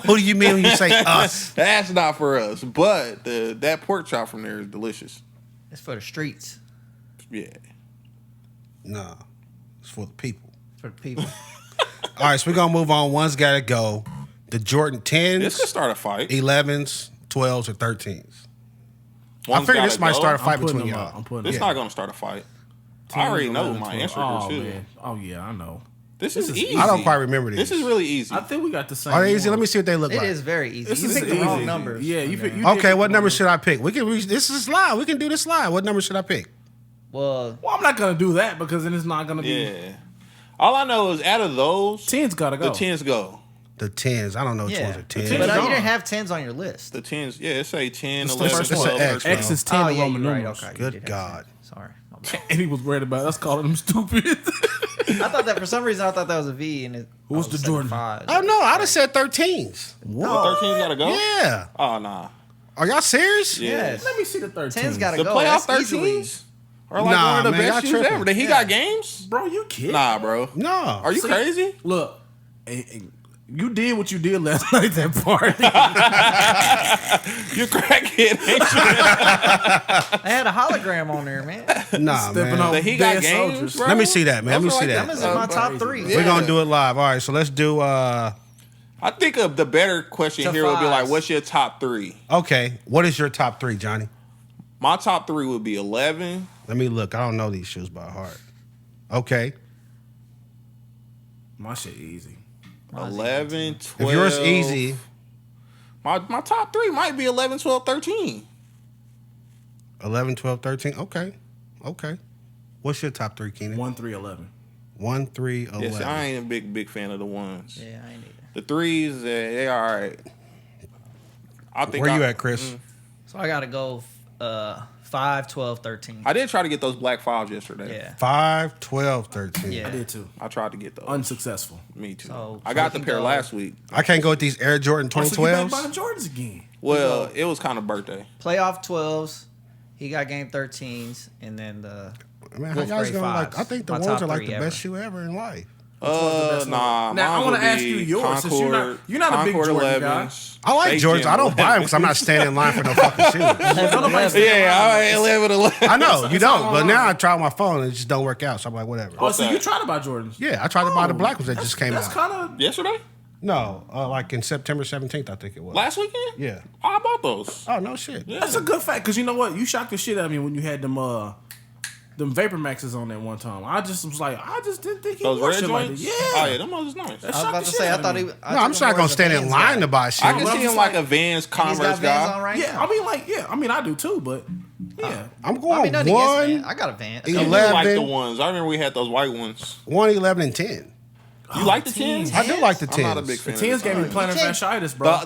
Who do you mean when you say us? That's not for us. But that pork chop from there is delicious. It's for the streets. Yeah. No, it's for the people. It's for the people. All right, so we're gonna move on. One's gotta go. The Jordan 10s, This could start a fight. 11s, 12s, or 13s. I One's figure this gotta might go. start a fight I'm putting between them y'all. up. I'm putting It's them not going to start a fight. I already know my answer oh, here, too. man. Oh, yeah, I know. This is easy. I don't quite remember these. This is really easy. I think we got the same. Are they easy? one. Let me see what they look It like. is very easy. This You is picked the wrong easy. numbers. Yeah, on you there. pick- you Okay, did what pick number the should I pick? This is live. We can do this live. What number should I pick? Well, Well, I'm not gonna do that because then it's not gonna be. Yeah. All I know is out of those, 10's gotta go. the 10s go. The 10s. I don't know which yeah. ones are 10s. But gone. you didn't have 10s on your list. The 10s, yeah, it say 10, It's the 11, first 12, one. It's an X, 13. X is 10 Oh, in yeah, Roman you're right. numerals. Okay. you Good did have God. 10s. Sorry. My bad. And he was worried about us calling him stupid. I thought that for some reason I thought that was a V and it. Who's I was the saying Jordan? 5. Oh, no. I'd have said 13s. The 13s got to go? Yeah. Oh, nah. Are y'all serious? Yeah. Yes. Let me see the 13. 10's got to The go. playoff That's easily- 13s are like Nah, one of the man, y'all best shoes tripping. ever. Then he Yeah. got games? Bro, you kidding? Nah, bro. No. Are you crazy? Look, you did what you did last night at that party. You're crackhead, ain't you? They had a hologram on there, man. Nah, Stepping man. on That he got dead games, soldiers. bro? Let me see that, man. Let me Those are see like that. Them is in my top 3. Yeah. We're going to do it live. All right, so let's do, I think the better question To here would be like, fives. what's your top 3? okay, what is your top 3, Johnny? My top 3 would be 11. Let me look. I don't know these shoes by heart. Okay. My shit easy. 11, 12. If yours easy, My top 3 might be 11, 12, 13. 11, 12, 13. Okay. Okay. What's your top 3, Keenan? 1, 3, 11. 1, 3, 11. Yes, I ain't a big fan of the ones. Yeah, I ain't either. The 3s, they all right. I think Where you at, Chris? So I got to go 5, 12, 13. I did try to get those black 5s yesterday. Yeah. 5, 12, 13. Yeah. I did too. I tried to get those. Unsuccessful. Me too. So I got we the can pair go- last week. I can't go with these Air Jordan Oh, so you back 2012s. buying Jordans again? Well, it was kind of birthday. Playoff 12s. He got game 13s. And then the. Man, how Wolf y'all Gray gonna like? fives. I think the My ones top are like 3 the ever. best shoe ever in life. Nah. Now, I want to ask you yours, since you're not a big Concord Jordan guy. 11s. I like Space Jordans. Jam I don't buy them because I'm 11s. not standing in line for no fucking shoes. Yeah, all right, 11. I know you it's don't, all but online. now I try on my phone and it just don't work out. So I'm like, whatever. Oh, so that? you trying to buy Jordans? Yeah, I tried to buy the black ones that just came That's out. kind of Yesterday? No, like in September 17th, I think it was. Last weekend? Yeah. I bought those. Oh no shit. Yeah. that's a good fact because you know what? You shocked the shit out of me when you had them them Vapor Maxes on that one time. I just was like, I just didn't think he Those wore red shit like joints? that. Yeah. Oh, yeah, them was nice. That I was shocked about the to shit say, I out of thought me. he. No, I'm just not gonna stand in line to buy shit. I can but I'm see him just like like- a Vans And he's Converse got Vans guy. on right Yeah, now. I mean, like, yeah, I mean, I do too, but yeah. I'm I going mean, nothing against one, Van. I got a Van. You do 11. like the ones. I remember we had those white ones. 1, 11, and 10. You like the 10s? I do like the 10s. I'm not a big The fan. tens gave me plantar can't- fasciitis, bro.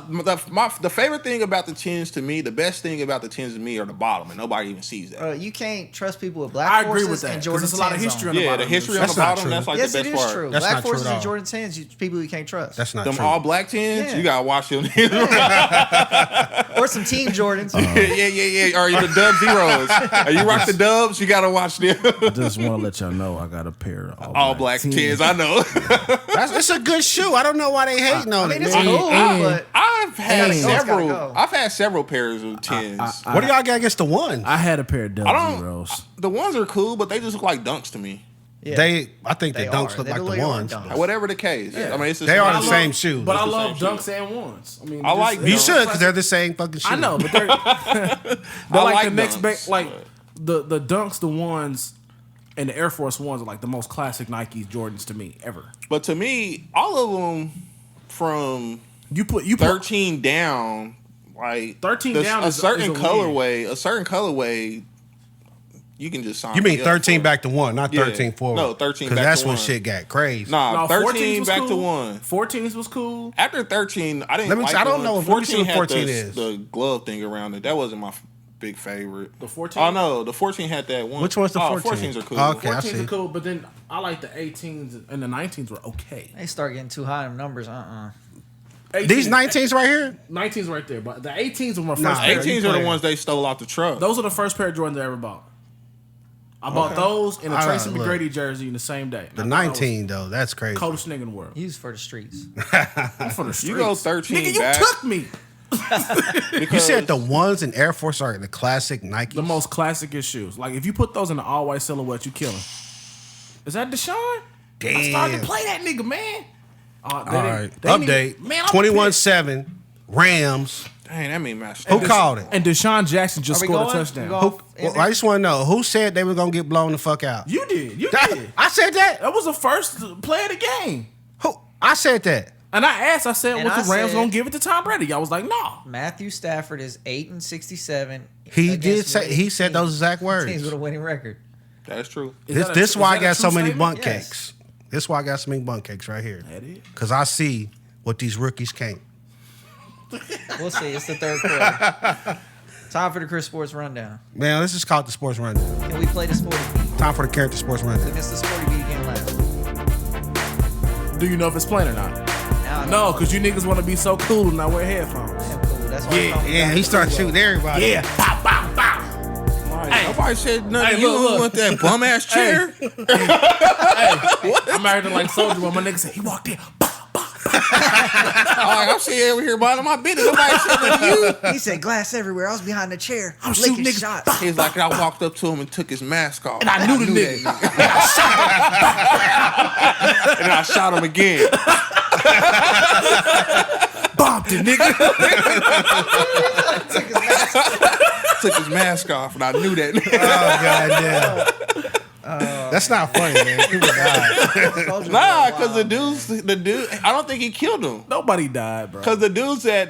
The favorite thing about the 10s to me, the best thing about the 10s to me are the bottom, and nobody even sees that. You can't trust people with black I agree forces with that and because Jordan there's a lot of 10s history on. on the Yeah, bottom. the history on That's the not bottom, true. that's like Yes, the it best is part. true. That's Black not true forces at all. and Jordan 10s, people you can't trust. That's not Them true. all black 10s, Yeah. you gotta watch them. Or some Team Jordans. yeah. Or the Dub Zeros. You rock the Dubs, you gotta watch them. I just want to let y'all know I got a pair of All black 10s, I know. It's a good shoe. I don't know why they hating on I mean, it, it's man. cool, but I've had Hey, gotta several. go. I've had several pairs of 10s. What do y'all got against the ones? I had a pair of Dub don't- Zeros. The ones are cool, but they just look like dunks to me. yeah. I think the They dunks are. look They like really the are ones. dunks. but- Whatever the case. I mean, it's just They are I the love- same shoe. But I It's the love same dunks and ones. I mean, I like You dunks. should, because they're the same fucking shoe. I know, but they're, they're I like like the next dunks, like the dunks, the ones, and the Air Force Ones are like the most classic Nike Jordans to me ever. But to me, all of them from You put 13 down, like 13 the- down a is certain a win. colorway, you can just sign. You mean me up 13 for. back to 1, not Yeah. 13 forward. No, 13 Because back that's to when 1. shit got crazy. Nah, No, 13 was back cool. to 1. 14s was cool. After 13, I didn't. Let me- like I don't the know. one- Let me see what had 14 the, is. the glove thing around it. That wasn't my big favorite. The 14? Oh no, the 14 had that one. Which one's the 14? 14s are cool. Okay. I 14s see. are cool, but then I like the 18s and the 19s were okay. they start getting too high in numbers. 18s, These 19s right here? 19s right there, but the 18s were my first Nah, pair. 18s are the playing. ones they stole off the truck. Those are the first pair of Jordans I ever bought. I bought those and a All Tracy right, look. McGrady jersey in the same day. The I thought I was 19, though, that's crazy. coldest nigga in the world. Used for the streets. I'm for the streets. You go 13 Nigga, you back. took me. You said the ones in Air Force are the classic Nike. The most classicest shoes. Like if you put those in the all white silhouette, you kill him. Is that Deshaun? Damn. I started to play that nigga, man. All right. they didn't Update. even- man, I'm 21-7. Rams. Dang, that mean match. Who called it? And Deshaun Jackson just Are we scored a going? touchdown. We going? Who, well, I just want to know who said they were gonna get blown the fuck out. You did. You That- did. I said that. That was the first play of the game. Who? I said that. And I said, And was I the Rams said- gonna give it to Tom Brady? I was like, no. Matthew Stafford is 8-67. He did against say. winning He said teams. those exact Teams words. with a winning record. That's true. Is This why I got so many bunk. bunk Yes. cakes. This why I got so many bunk cakes right here. That is. Cause I see what these rookies can't. We'll see. It's the third quarter. Time for the Chris Sports Rundown. Man, let's just call it the sports rundown. Can we play the sporty beat? Time for the character sports We rundown. missed the sporty beat again last week. Do you know if it's playing or not? Now I No, know. because you niggas want to be so cool and not wear headphones. Damn cool. That's why Yeah, yeah. He started shooting everybody. Yeah. Pow, pow, pow. Hey, Nobody said nothing. Hey, You look. want that bum ass chair? I'm married to like Soldier Boy. My nigga said he walked in. Pow, pow. I'm sitting over here minding my business. Nobody said nothing to you. He said glass everywhere. I was behind the chair. I'm licking shooting niggas. shots. He's like, I walked up to him and took his mask off. And I knew the nigga. And I shot him again. Bombed the nigga. Took his mask off, and I knew that. Oh goddamn. That's not funny, man. People died. Nah, because the dude, I don't think he killed him. Nobody died, bro. Because the dudes that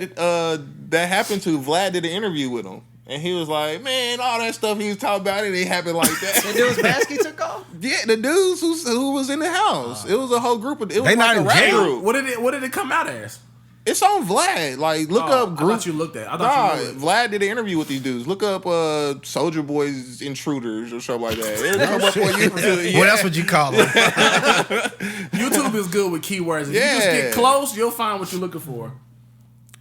happened to, Vlad did an interview with him. And he was like, man, all that stuff he was talking about, it ain't happened like The that. dude's mask he took off? Yeah, the dudes who was in the house. It was a whole group of, it was They like not a in rap jail? group. What did it come out as? It's on Vlad. Like, look Oh, up I group. thought you looked at. I Nah, thought you looked. Vlad did an interview with these dudes. Look up Soldier Boy's Intruders or something like that. It'll come up on YouTube. What else would you call it? YouTube is good with keywords. If you just Yeah. get close, you'll find what you're looking for.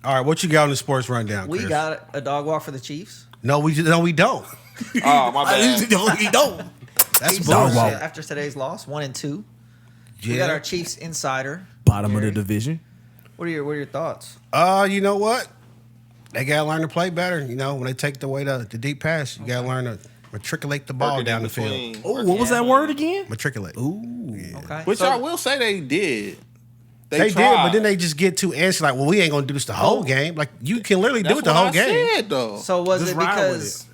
All right, what you got on the sports rundown? We Chris? got a dog walk for the Chiefs. No, we don't. Oh, my bad. You don't. That's Chiefs bullshit. lost after today's loss, 1-2. We got our Chiefs insider. Bottom of Gary. the division. What are your thoughts? You know what? They gotta learn to play better. You know, when they take the deep pass, you gotta learn to matriculate the ball Working down in the field. between. Oh, what was that word again? Matriculate. Okay. Which So- I will say they did. They did, tried. but then they just get too antsy. Like, well, we ain't gonna do this the whole game. Like, you can literally do That's it the what whole I game. said, though. So was Just it ride with because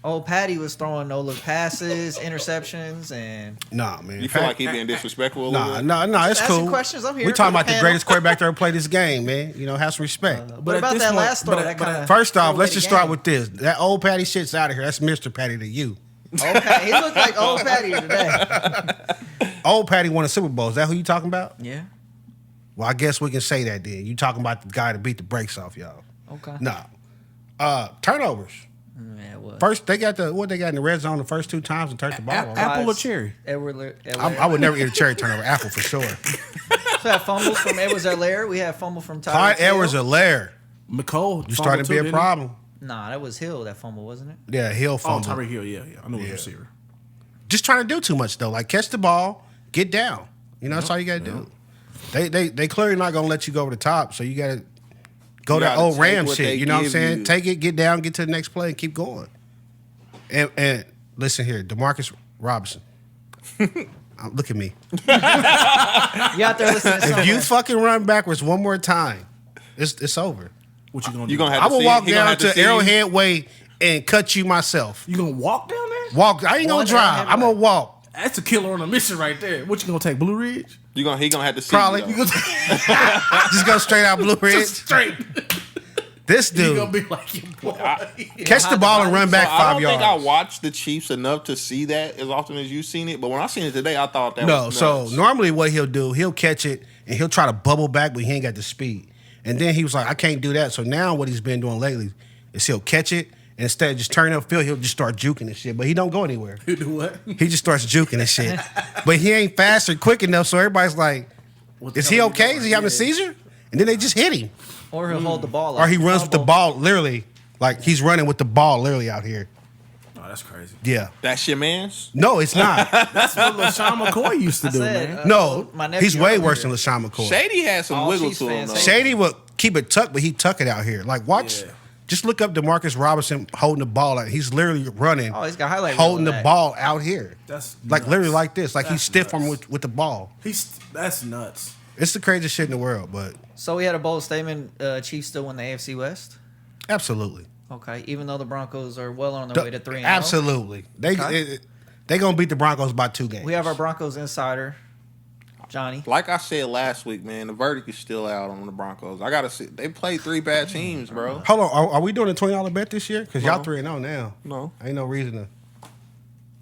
Old Patty was throwing no-look passes, interceptions, and... Nah, man. You feel like he being disrespectful a little bit? Nah, it's asking cool. questions. I'm here We talking for the about the panel. greatest quarterback to ever play this game, man. You know, have some respect. But at about this that point- last story, but- that but- kind of... First off, let's just start with this. That old Patty shit's out of here. That's Mr. Patty to you. Old Patty. He looked like Old Patty today. Old Patty won a Super Bowl. Is that who you talking about? Yeah. Well, I guess we can say that then. You talking about the guy that beat the brakes off y'all. Okay. Nah. Turnovers. Yeah, it was. First, they got in the red zone the first 2 times and turned the ball over. Apple or cherry? I would never eat a cherry turnover. Apple for sure. We had fumbles from Edwards-Helaire. We had fumble from Tyler Clyde Hill. Edwards-Helaire. McCole. You starting to be a problem. Nah, that was Hill, that fumble, wasn't it? Yeah, Hill Oh, fumble. Tyreek Hill. Yeah. I knew it was a receiver. Just trying to do too much though. Like catch the ball, get down. You know, that's all you gotta do. They clearly not gonna let you go over the top, so you gotta go You that gotta old take Ram what shit. they You know what I'm give saying? you. Take it, get down, get to the next play, and keep going. And listen here, Demarcus Robinson. Look at me. You out there listening to If you something. fucking run backwards one more time, it's over. What you gonna You do? gonna have I to will see. walk he gonna down have to see you. Arrowhead Way and cut you myself. You gonna walk down there? Walk. I ain't gonna One drive. Arrowhead I'm gonna Way. walk. That's a killer on a mission right there. What you gonna take? Blue Ridge? He gonna have to see Probably. you, You though. gonna Just go straight out Blue Ridge. just straight. This You dude gonna be like your boy. catch the ball and run back So I 5 don't yards. think I watched the Chiefs enough to see that as often as you've seen it. But when I seen it today, I thought that No, was so nuts. normally what he'll do, he'll catch it and he'll try to bubble back, but he ain't got the speed. And then he was like, I can't do that. So now what he's been doing lately is he'll catch it and instead of just turning upfield, he'll just start juking and shit. But he don't go anywhere. You do what? He just starts juking and shit. But he ain't fast or quick enough, so everybody's like, What the is hell he you okay? doing? Is he having a Yeah. seizure? And then they just hit him. Or he'll hold the ball Or up. he runs with the Fumble. ball literally, like he's running with the ball literally out here. Oh, that's crazy. Yeah. That's your man's. No, it's not. That's what LaShawn McCoy used to I do, said, man. No, my nephew he's way earlier. worse than LaShawn McCoy. Shady had some All wiggle Chiefs to him fans though. say- Shady would keep it tucked, but he tuck it out here. Like watch, Yeah. just look up Demarcus Robinson holding the ball out. He's literally running, Oh, he's got highlight holding reel the of that. ball out here. That's Like nuts. literally like this. Like he's That's stiff arm nuts. with the ball. That's nuts. It's the craziest shit in the world, but So we had a bold statement. Chiefs still win the AFC West. absolutely. Okay, even though the Broncos are well on their way to 3-0. Absolutely. They gonna beat the Broncos by 2 games. We have our Broncos insider, Johnny. Like I said last week, man, the verdict is still out on the Broncos. I gotta see. They played 3 bad teams, bro. Hold on, are we doing a $20 bet this year? Because y'all No. 3-0 now. No, Ain't no reason to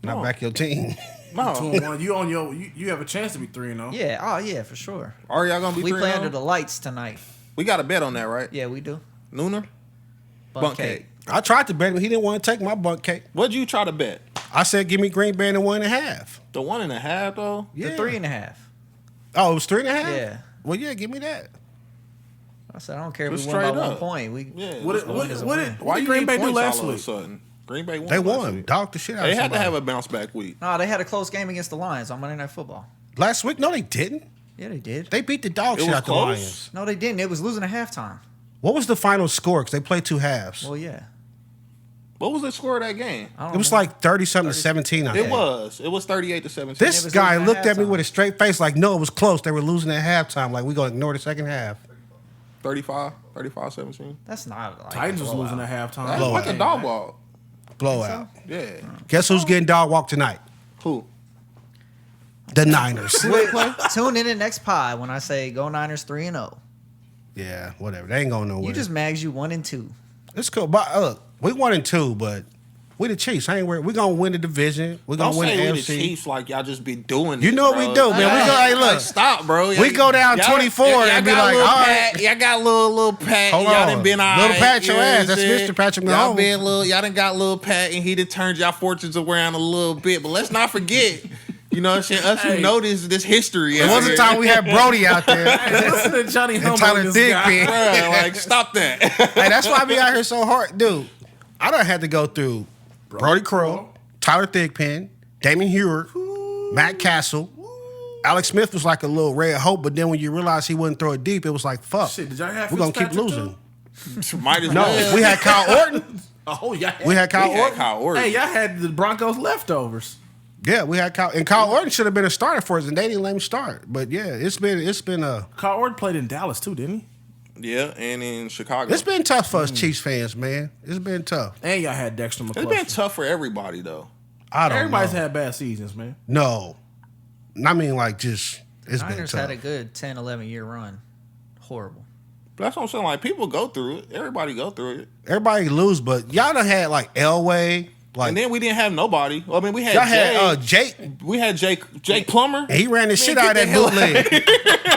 not No. back your team. Two no. and one. You on your? You have a chance to be 3-0. Yeah, oh yeah, for sure. Are y'all gonna be We 3-0? play under the lights tonight. We got a bet on that, right? Yeah, we do. Nooner, Bunk cake. I tried to bet him. He didn't want to take my bunk cake. what'd you try to bet? I said, give me Green Bay in 1.5. The 1.5 though. Yeah. The 3.5. Oh, it was 3.5? Yeah. Well, yeah, give me that. I said I don't care if Just we win by straight 1 up. point. We Yeah. What let's did go. what, doesn't what, win. did- Why what did you Green need Bay do points last all of a week? sudden? Green Bay won. They last won. week. Dogged the shit out They of had to somebody. have a bounce back week. No, they had a close game against the Lions on Monday Night Football. Last week? No, they didn't. Yeah, they did. They beat the dog It shit was out the close? Lions. No, they didn't. It was losing at halftime. What was the final score? Because they played 2 halves. Well, yeah. What was the score of that game? I don't It was know. like 30-something to 17, I think. It was 38-17. This It was guy losing at looked at me halftime. with a straight face like, no, it was close. They were losing at halftime. Like, we going to ignore the second half. 35-17. That's not like Titans a was blowout. losing at halftime. That's Blowout. like a dog walk. Blowout. Yeah. Guess who's getting dog walk tonight? Who? The Niners. Tune in the next pod when I say go Niners 3-0. Yeah, whatever. They ain't going nowhere. You just mags you 1 and 2. It's cool. But look, we 1-2, but we the Chiefs. I ain't worried. We gonna win the division. We Don't gonna win say the we the AFC. Chiefs like y'all just be doing. You this, know what bro. we do, man. We go. Hey, look. Stop, bro. We go down 24 and be like, all right. Y'all got little Pat. Hold y'all on. done been all Little right, Pat your you know ass. what I'm That's saying? Mr. Patrick Y'all Mahomes. been y'all done got little Pat, and he done turned y'all fortunes around a little bit. But let's not forget, you know what I'm saying? Us who know this history. There was a time we had Brody out there. Hey, listen to Johnny And Humble. Tyler this Digby. guy. Bro, like, stop that. Hey, that's why I be out here so hard, dude. I done had to go through Brody Crow, Tyler Thigpen, Damian Heward, Matt Castle. Alex Smith was like a little red hope, but then when you realize he wouldn't throw it deep, it was like, fuck. Shit, did y'all have We're gonna keep Fitzpatrick losing. Might as No, well. we had Kyle Orton. Oh yeah. We had Kyle We had Orton. Kyle Orton. Hey, y'all had the Broncos leftovers. Yeah, we had Kyle, and Kyle Orton should have been a starter for us, and they didn't let him start. But yeah, it's been a Kyle Orton played in Dallas too, didn't he? Yeah, and in Chicago. It's been tough for us Chiefs fans, man. It's been tough. And y'all had Dexter McCluskey. It's been tough for everybody, though. I don't Everybody's know. had bad seasons, man. No. I mean, like, just, it's been Niners tough. had a good 10, 11-year run. Horrible. But that's what I'm saying. Like, people go through it. Everybody go through it. Everybody lose, but y'all done had, like, Elway. Like, And then we didn't have nobody. Well, I mean, we had y'all Jay. had Jake. We had Jake Plummer. And he ran the shit out of that bootleg.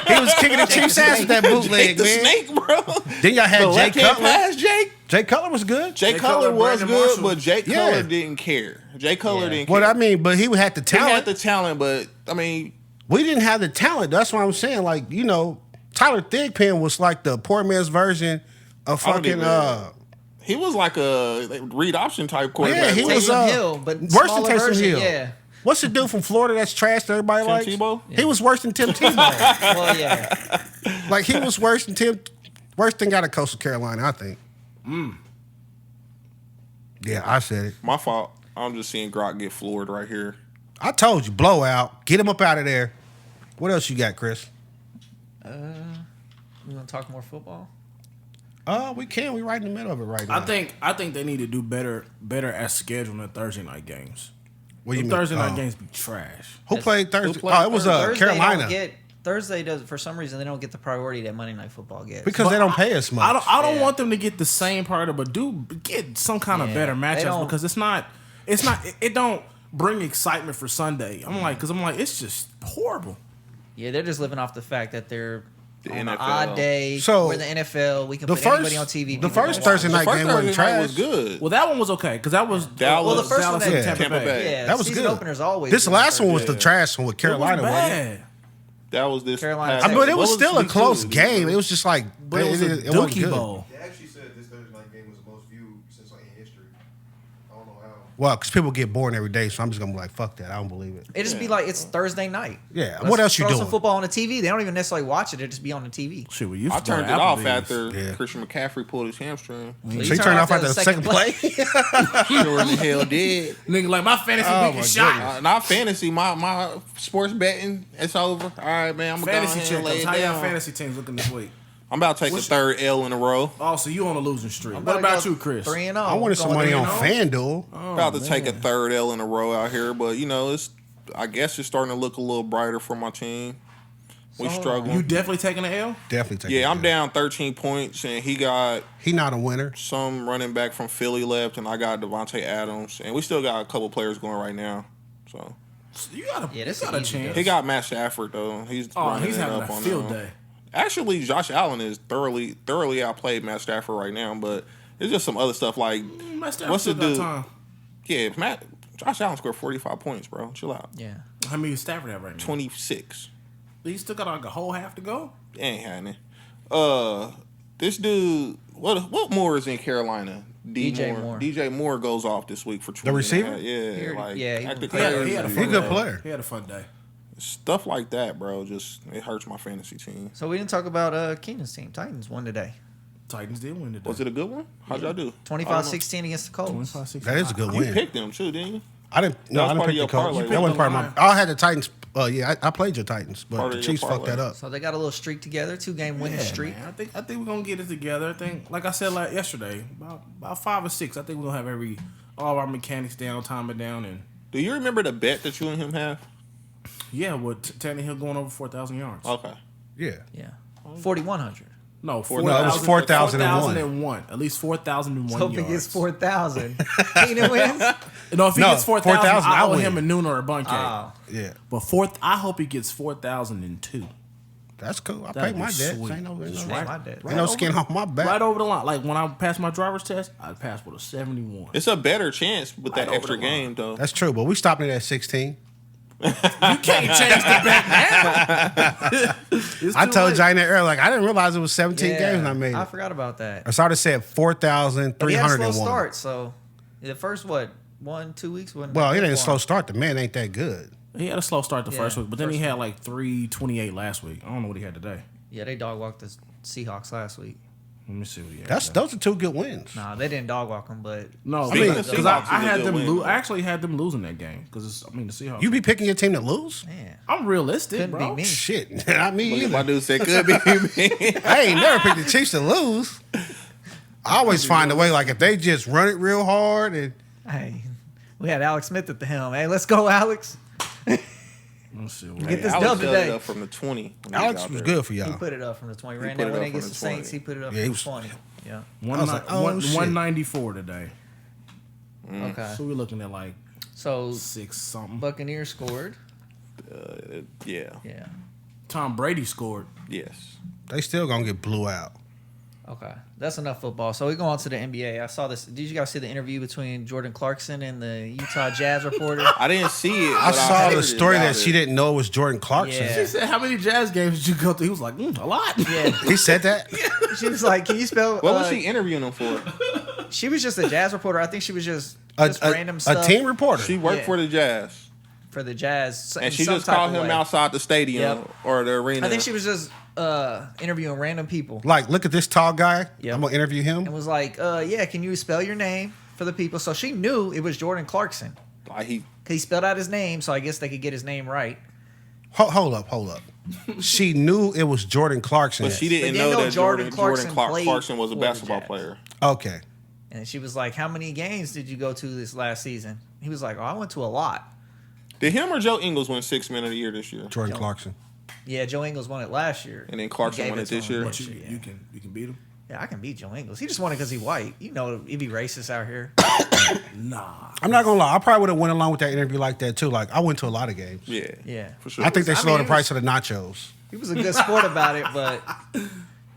He was kicking the Chiefs' ass with that bootleg, Jake the man. Snake, bro. Then y'all had The Jay left-hand Cutler. pass, Jake. Jay Cutler was good. Jay Cutler, Cutler was Brandon good, Marshall. but Jay Yeah. Cutler didn't care. Jay Cutler didn't care. What I mean, but he had the He talent. had the talent, but, I mean, We didn't have the talent. That's what I'm saying. Like, you know, Tyler Thigpen was like the poor man's version of I don't fucking even- he was like a read option type quarterback. Yeah, he was Taysom Hill, but worse than smaller Taysom version, Hill. Yeah. What's the dude from Florida that's trash that everybody likes? Tebow? He was worse than Tim Tebow. Well, yeah. Like, he was worse than got a Coastal Carolina, I think. Yeah, I said it. My fault. I'm just seeing Grok get floored right here. I told you, blowout. Get him up out of there. What else you got, Chris? We want to talk more football? We can. We right in the middle of it right now. I think they need to do better at scheduling Thursday night games. What do you The mean? Thursday night Oh. games be trash. Who played Thursday? played Oh, it was Thursday Carolina. don't get- Thursday does, for some reason, they don't get the priority that Monday Night Football gets. Because they don't pay us much. I don't Yeah. want them to get the same priority, but get some kind of Yeah, better they matchups don't- because it don't bring excitement for Sunday. I'm like, it's just horrible. Yeah, they're just living off the fact that they're on an NFL. odd day. So, we're the NFL. We can the put first- anybody on TV. the people first can Thursday watch. night game wasn't trash. was good. Well, that one was okay because that was Dallas- Well, the first Dallas one and that- Tampa Bay. Yeah, That was season good. opener's always This good last one was Thursday. the trash one with It was Carolina, wasn't it? bad. That was this. Carolina, past- But it what was still a week close two? game. It was just like, But it was a wasn't Dookie good. Bowl. They actually said this Thursday night game was the most viewed since like in history. I don't know how. Well, because people get bored every day, so I'm just gonna be like, fuck that. I don't believe it. It just be like it's Thursday night. Yeah. Let's What else you throw doing? some football on the TV. They don't even necessarily watch it. It just be on the TV. Shit, we used I to go turned to it off Applebee's. after Yeah. Christian McCaffrey pulled his hamstring. So you turned off after the second play? Sure in the hell did. Nigga, like my fantasy Oh, week my is shot. goodness. Not fantasy. My sports betting. It's over. All right, man. I'm gonna go Fantasy ahead and lay check. it How y'all down. fantasy teams looking this week? I'm about to take a third L in a row. Oh, so you on a losing streak. I'm what about about to you, go Chris? 3-0. I wanted some money on 3-0. FanDuel. About to take a third L in a row out here, but you know, I guess it's starting to look a little brighter for my team. We struggling. You definitely taking an L? Definitely take Yeah, it. I'm down 13 points, and he got He not a winner. some running back from Philly left, and I got Devontae Adams, and we still got a couple players going right now. So You got a, Yeah, this you got is a easy, chance. he got Matt Stafford though. He's running he's it having up a on field them. day. Actually, Josh Allen is thoroughly outplayed Matt Stafford right now, but it's just some other stuff like Matt Stafford what's the still got dude? time. Yeah, Josh Allen scored 45 points, bro. Chill out. Yeah. How many Stafford have right now? 26. He still got like a whole half to go. Ain't happening. This dude, what Moore is in Carolina? DJ Moore. DJ Moore goes off this week for 20. receiver? Yeah, Yeah, he active was- players He had a and fun He a good day. player. He had a fun day. stuff like that, bro. Just it hurts my fantasy team. So we didn't talk about Keenan's team. Titans won today. Titans did win today. Was it a good one? How'd y'all do? 25-16 against the Colts. 25-16? That is a good You win. picked them too, didn't you? I didn't. No, was I didn't part pick of the your Colts. parlay. That wasn't part of You my. I had the Titans. Yeah, I played your Titans, but Part the of your Chiefs fucked that parlay. up. So they got a little streak together, 2-game winning Yeah, streak. man. I think we're gonna get it together. I think, like I said yesterday, about 5 or 6. I think we're gonna have all of our mechanics down, timer down, and Do you remember the bet that you and him have? yeah, with Tannehill going over 4,000 yards. Okay. Yeah. Yeah. 4,100. No, No, it was 4,001. 4,001. At least 4,001 So if yards. he gets 4,000, Keenan wins? No, if he No, gets 4,000, 4,000, I I owe win. him a noon or a bunke. Oh. Yeah. But I hope he gets 4,002. That's cool. I That'd paid be my debt. sweet. Ain't no, Just ain't my debt. no skin off my back. Right over the line. Like when I passed my driver's test, I passed with a 71. It's a better chance with Right that over extra the line. game, though. That's true, but we stopped it at 16. You can't change the bet now. I told Jay that earlier, like I didn't realize it was 17 games and I made I it. forgot about that. I started said But he had a slow 4,301. start, so the first, 1-2 weeks wasn't Well, that it good ain't a for slow him. start. The man ain't that good. He had a slow start the Yeah, first week, but then he first had like 328 last week. I don't know what he had today. Yeah, they dog walked the Seahawks last week. Let me see what he had. Those are 2 good wins. Nah, they didn't dog walk him, but No, Speaking of because Seahawks, I it's a had good them win, lose. though. I actually had them losing that game because the Seahawks. You be picking your team to lose? man, I'm realistic, couldn't bro. be me. Shit, not me Look at either. my dude said could be me. I ain't never picked the Chiefs to lose. I always find a way. Like if they just run it real hard and Hey, we had Alex Smith at the helm. Hey, let's go, Alex. Let's see. What Get this Alex dub held today. it up from the 20. when he Alex out was there. good for He y'all. put it up from the 20. He Ran put that it when up they from against the the Saints. 20. He put it up Yeah, he from was- the 20. Yeah. One, I was like, oh, shit. 194 today. Okay. So we're looking at like So 6 something. Buccaneers scored. Yeah. Yeah. Tom Brady scored. Yes. They still gonna get blew out. Okay. That's enough football. So we go on to the NBA. I saw this. Did you guys see the interview between Jordan Clarkson and the Utah Jazz reporter? I didn't see it. I but saw heard the story about that she it. didn't know it was Jordan Clarkson. Yeah. She said, "How many Jazz games did you go to?" He was like, "A lot." Yeah. He said that. She was like, "Can you spell?" What was she interviewing him for? She was just a Jazz reporter. I think she was just A random stuff a team reporter. She worked Yeah. for the Jazz. for the Jazz, And in she some just type called of him way. outside the stadium Yep. or the arena. I think she was just interviewing random people Like, look at this tall guy. Yep. I'm gonna interview him. and was like, "Yeah, can you spell your name for the people?" So she knew it was Jordan Clarkson. Like he 'Cause he spelled out his name, so I guess they could get his name right. Hold up. She knew it was Jordan Clarkson. But she didn't But know you know that Jordan Jordan Clarkson Clarkson was a played for the basketball Jazz. player. Okay. And she was like, "How many games did you go to this last season?" He was like, "Oh, I went to a lot." Did him or Joe Ingles win 6 Men of the Year this year? Jordan Clarkson. Yeah, Joe Ingles won it last year. And then Clarkson He gave won it to this him year? But this you, year, you can beat him. Yeah, I can beat Joe Ingles. He just won it because he's white. You know, he'd be racist out here. Nah. I'm not gonna lie. I probably would have went along with that interview like that too. Like I went to a lot of games. Yeah. Yeah. For sure. I think they I slowed mean, the price of the nachos. He was a good sport about it, but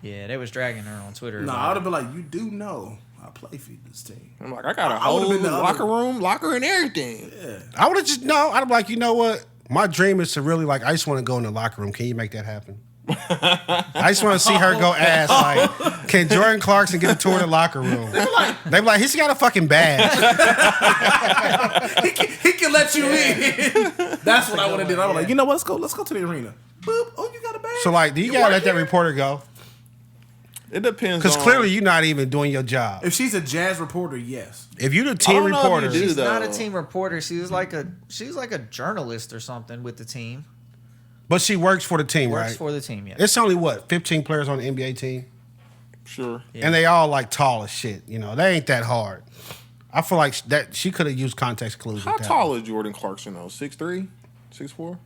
yeah, they was dragging her on Twitter. Nah, I about would it. have been like, "You do know I play for this team." I'm like, I got a I would've whole been the other- locker and everything. I would have just I'd be like, you know what? My dream is to really like. I just want to go in the locker room. Can you make that happen? I just want to see her go ask like, can Jordan Clarkson get a tour of the locker room? They be like, he's got a fucking badge. He can let you in. That's what I would have did. I was like, "You know what? Let's go to the arena." Boop. Oh, you got a badge. So like, do you gotta let that reporter go? It depends. Because on- clearly you're not even doing your job. If she's a Jazz reporter, yes. If you're the I team don't know if you reporter, do. She's not a though. team reporter. She was like a journalist or something with the team. but she works for the team, Works right? for the team. Yeah. It's only what 15 players on the NBA team, Sure. Yeah. and they all like tall as shit. You know, they ain't that hard. I feel like that she could have used context clues. How with that tall one. is Jordan Clarkson though? 6'3", 6'4"?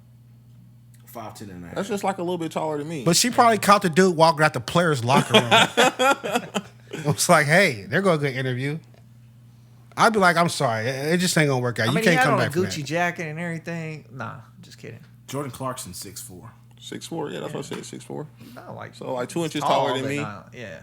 5'10" and a half. That's just like a little bit taller than me. But she probably caught the dude walking out the players' locker room. It was like, hey, they're going to get an interview. I'd be like, I'm sorry, it just ain't gonna work out. I You mean, can't he had come on a back from Gucci that. jacket and everything. Nah, just kidding. Jordan Clarkson 6'4". 6'4", yeah, that's what I said, 6'4". Not like So like 2 inches tall, taller than but me. not- yeah.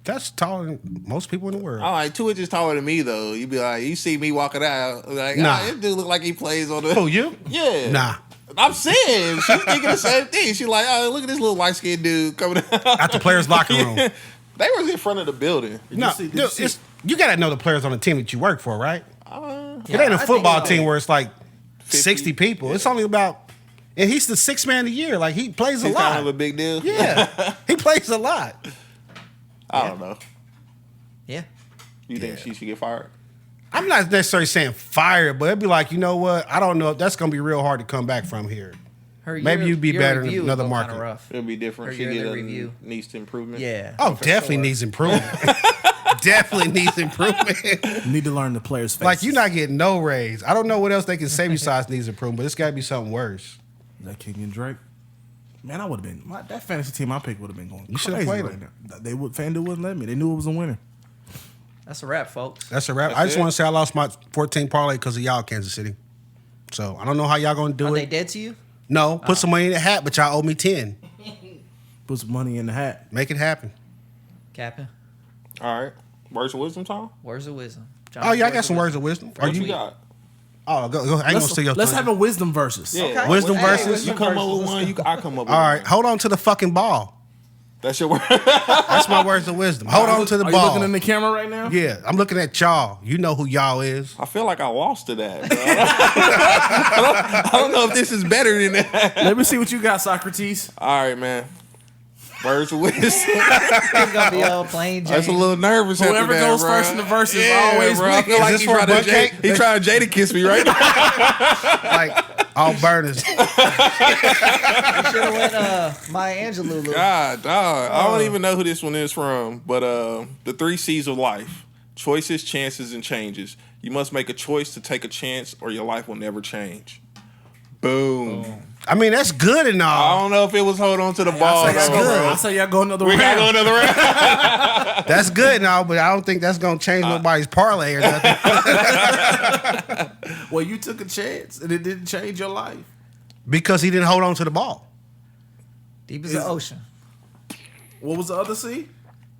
That's taller than most people in the world. I'm like 2 inches taller than me though. You be like, you see me walking out, like, Nah. this dude look like he plays on the. Who you? Yeah. Nah. I'm saying she's thinking the same thing. She's like, oh, look at this little light skinned dude coming out. At the players' locker room. They was in front of the building. No, Did you dude, see- you gotta know the players on the team that you work for, right? It Yeah, ain't I a think football so. team where it's like 50. 60 people. It's only about, and he's the sixth man of the year. Like he plays a He's lot. kind of a big deal. Yeah, he plays a lot. I don't know. Yeah. You think she should get fired? I'm not necessarily saying fire, but it'd be like, you know what? I don't know if that's gonna be real hard to come back from here. Her Maybe you'd be your better in review another would go kinda market. Rough. It'll be different. Or She your get a review. needs improvement. Yeah. Oh, for definitely sure. needs improvement. Definitely needs improvement. You need to learn the players' faces. Like you're not getting no raise. I don't know what else they can say besides needs improvement, but it's gotta be something worse. Is that King and Drake? Man, I would have been that fantasy team I picked would have been going. You should've crazy played right him. now. They would FanDuel wouldn't let me. They knew it was a winner. That's a wrap, folks. That's a wrap. That's I just it? want to say I lost my 14 parlay because of y'all, Kansas City. So I don't know how y'all gonna do Are it. they dead to you? No, put some money in the hat, but y'all owe me 10. Put some money in the hat. Make it happen. Captain, All right. Words of wisdom, Tom? words of wisdom. Oh yeah, I got some words of wisdom. Are What you you? got? Oh, go. I ain't gonna steal your Let's thunder. have a wisdom versus. Yeah. Okay. Wisdom Hey, versus- wisdom You come versus. up with one. I come up with All right, one. hold on to the fucking ball. That's your word. That's my words of wisdom. Hold on to the Are ball. you looking in the camera right now? Yeah, I'm looking at y'all. You know who y'all is. I feel like I lost to that. Bro. I don't know if this is better than that. Let me see what you got, Socrates. All right, man. Verzuz. It's gonna be all plain Jane. That's a little nervous. Whoever after that, goes bro. first in the verses Yeah, always bro. I wins. feel like Is he this for a trying butt cake? to Jada kiss me right now. Like all burners. Should have went Maya Angelou. God, dog. I don't even know who this one is from, but the 3 C's of life: choices, chances, and changes. You must make a choice to take a chance, or your life will never change. Boom. I mean, that's good and I all. don't know if it was hold on to the ball. I say y'all though, go- bro. I say y'all go another We gotta go round. another round. That's good and all, but I don't think that's gonna change nobody's parlay or nothing. Well, you took a chance and it didn't change your life. Because he didn't hold on to the ball. Deep as the ocean. What was the other C?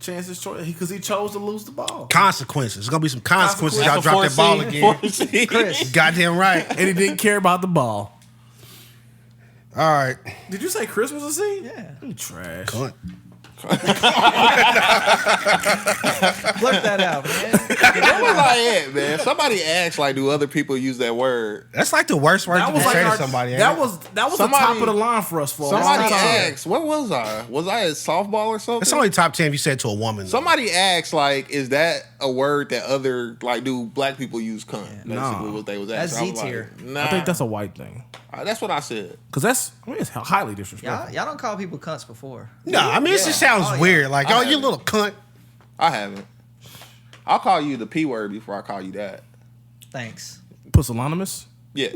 Chances, choice, because he chose to lose the ball, Consequences. There's gonna be some consequences. Y'all That's a drop that ball 4C. again. 4C. Chris. Goddamn right. and he didn't care about the ball. All right. Did you say Chris was a C? Yeah. You trash. Cunt. Blurt that out, man. Where was I at, man? Somebody asked, like, do other people use that word? That's like the worst word That you was can like say to our, somebody. ain't that it? was the Somebody- top of the line for us for a long Somebody time. asked, where was I? Was I at softball or something? It's only top 10 if you say it to a woman. though. Somebody asked, like, is that a word that other, like, do black people use cunt? Basically, Nah. what they was That's asking. I was Z-tier. Like, nah. I think that's a white thing That's what I said. because it's highly disrespectful. Y'all don't call people cunts before. No, I mean, it just sounds Oh, yeah. weird. Like, I oh, you haven't. little cunt. I haven't. I'll call you the P word before I call you that. Thanks. Pusillanimous, Yeah.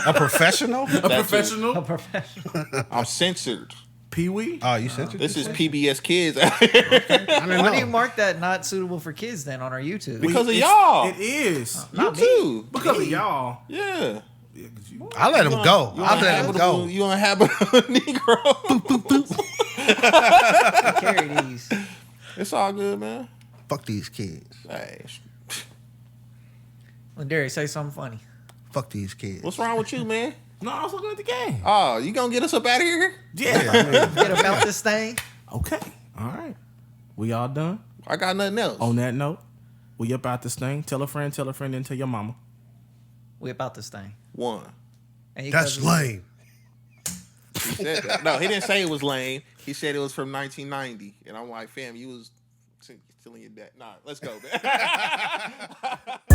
A professional? a professional, A professional. I'm censored. Pee-wee. Oh, you censored? This is PBS Kids out here. I didn't Why do you know. mark that not suitable for kids then on our YouTube? Because of It's- y'all. It is You Not me. too. because of y'all. Yeah. Yeah, 'cause you- I let him go. You I let him go. You uninhabitable Negro. Carry these. It's all good, man. Fuck these kids. Hey, Lendery, say something funny. Fuck these kids. what's wrong with you, man? No, I was looking at the game. Oh, you gonna get us up out of here? Yeah. Get about this thing. Okay. All right. We all done. I got nothing else. On that note, we up out this thing. Tell a friend, then tell your mama. We about this thing. One. And you That's cousins- lame. He said that. No, he didn't say it was lame. He said it was from 1990. And I'm like, fam, you was still in your dad. Nah, let's go, man.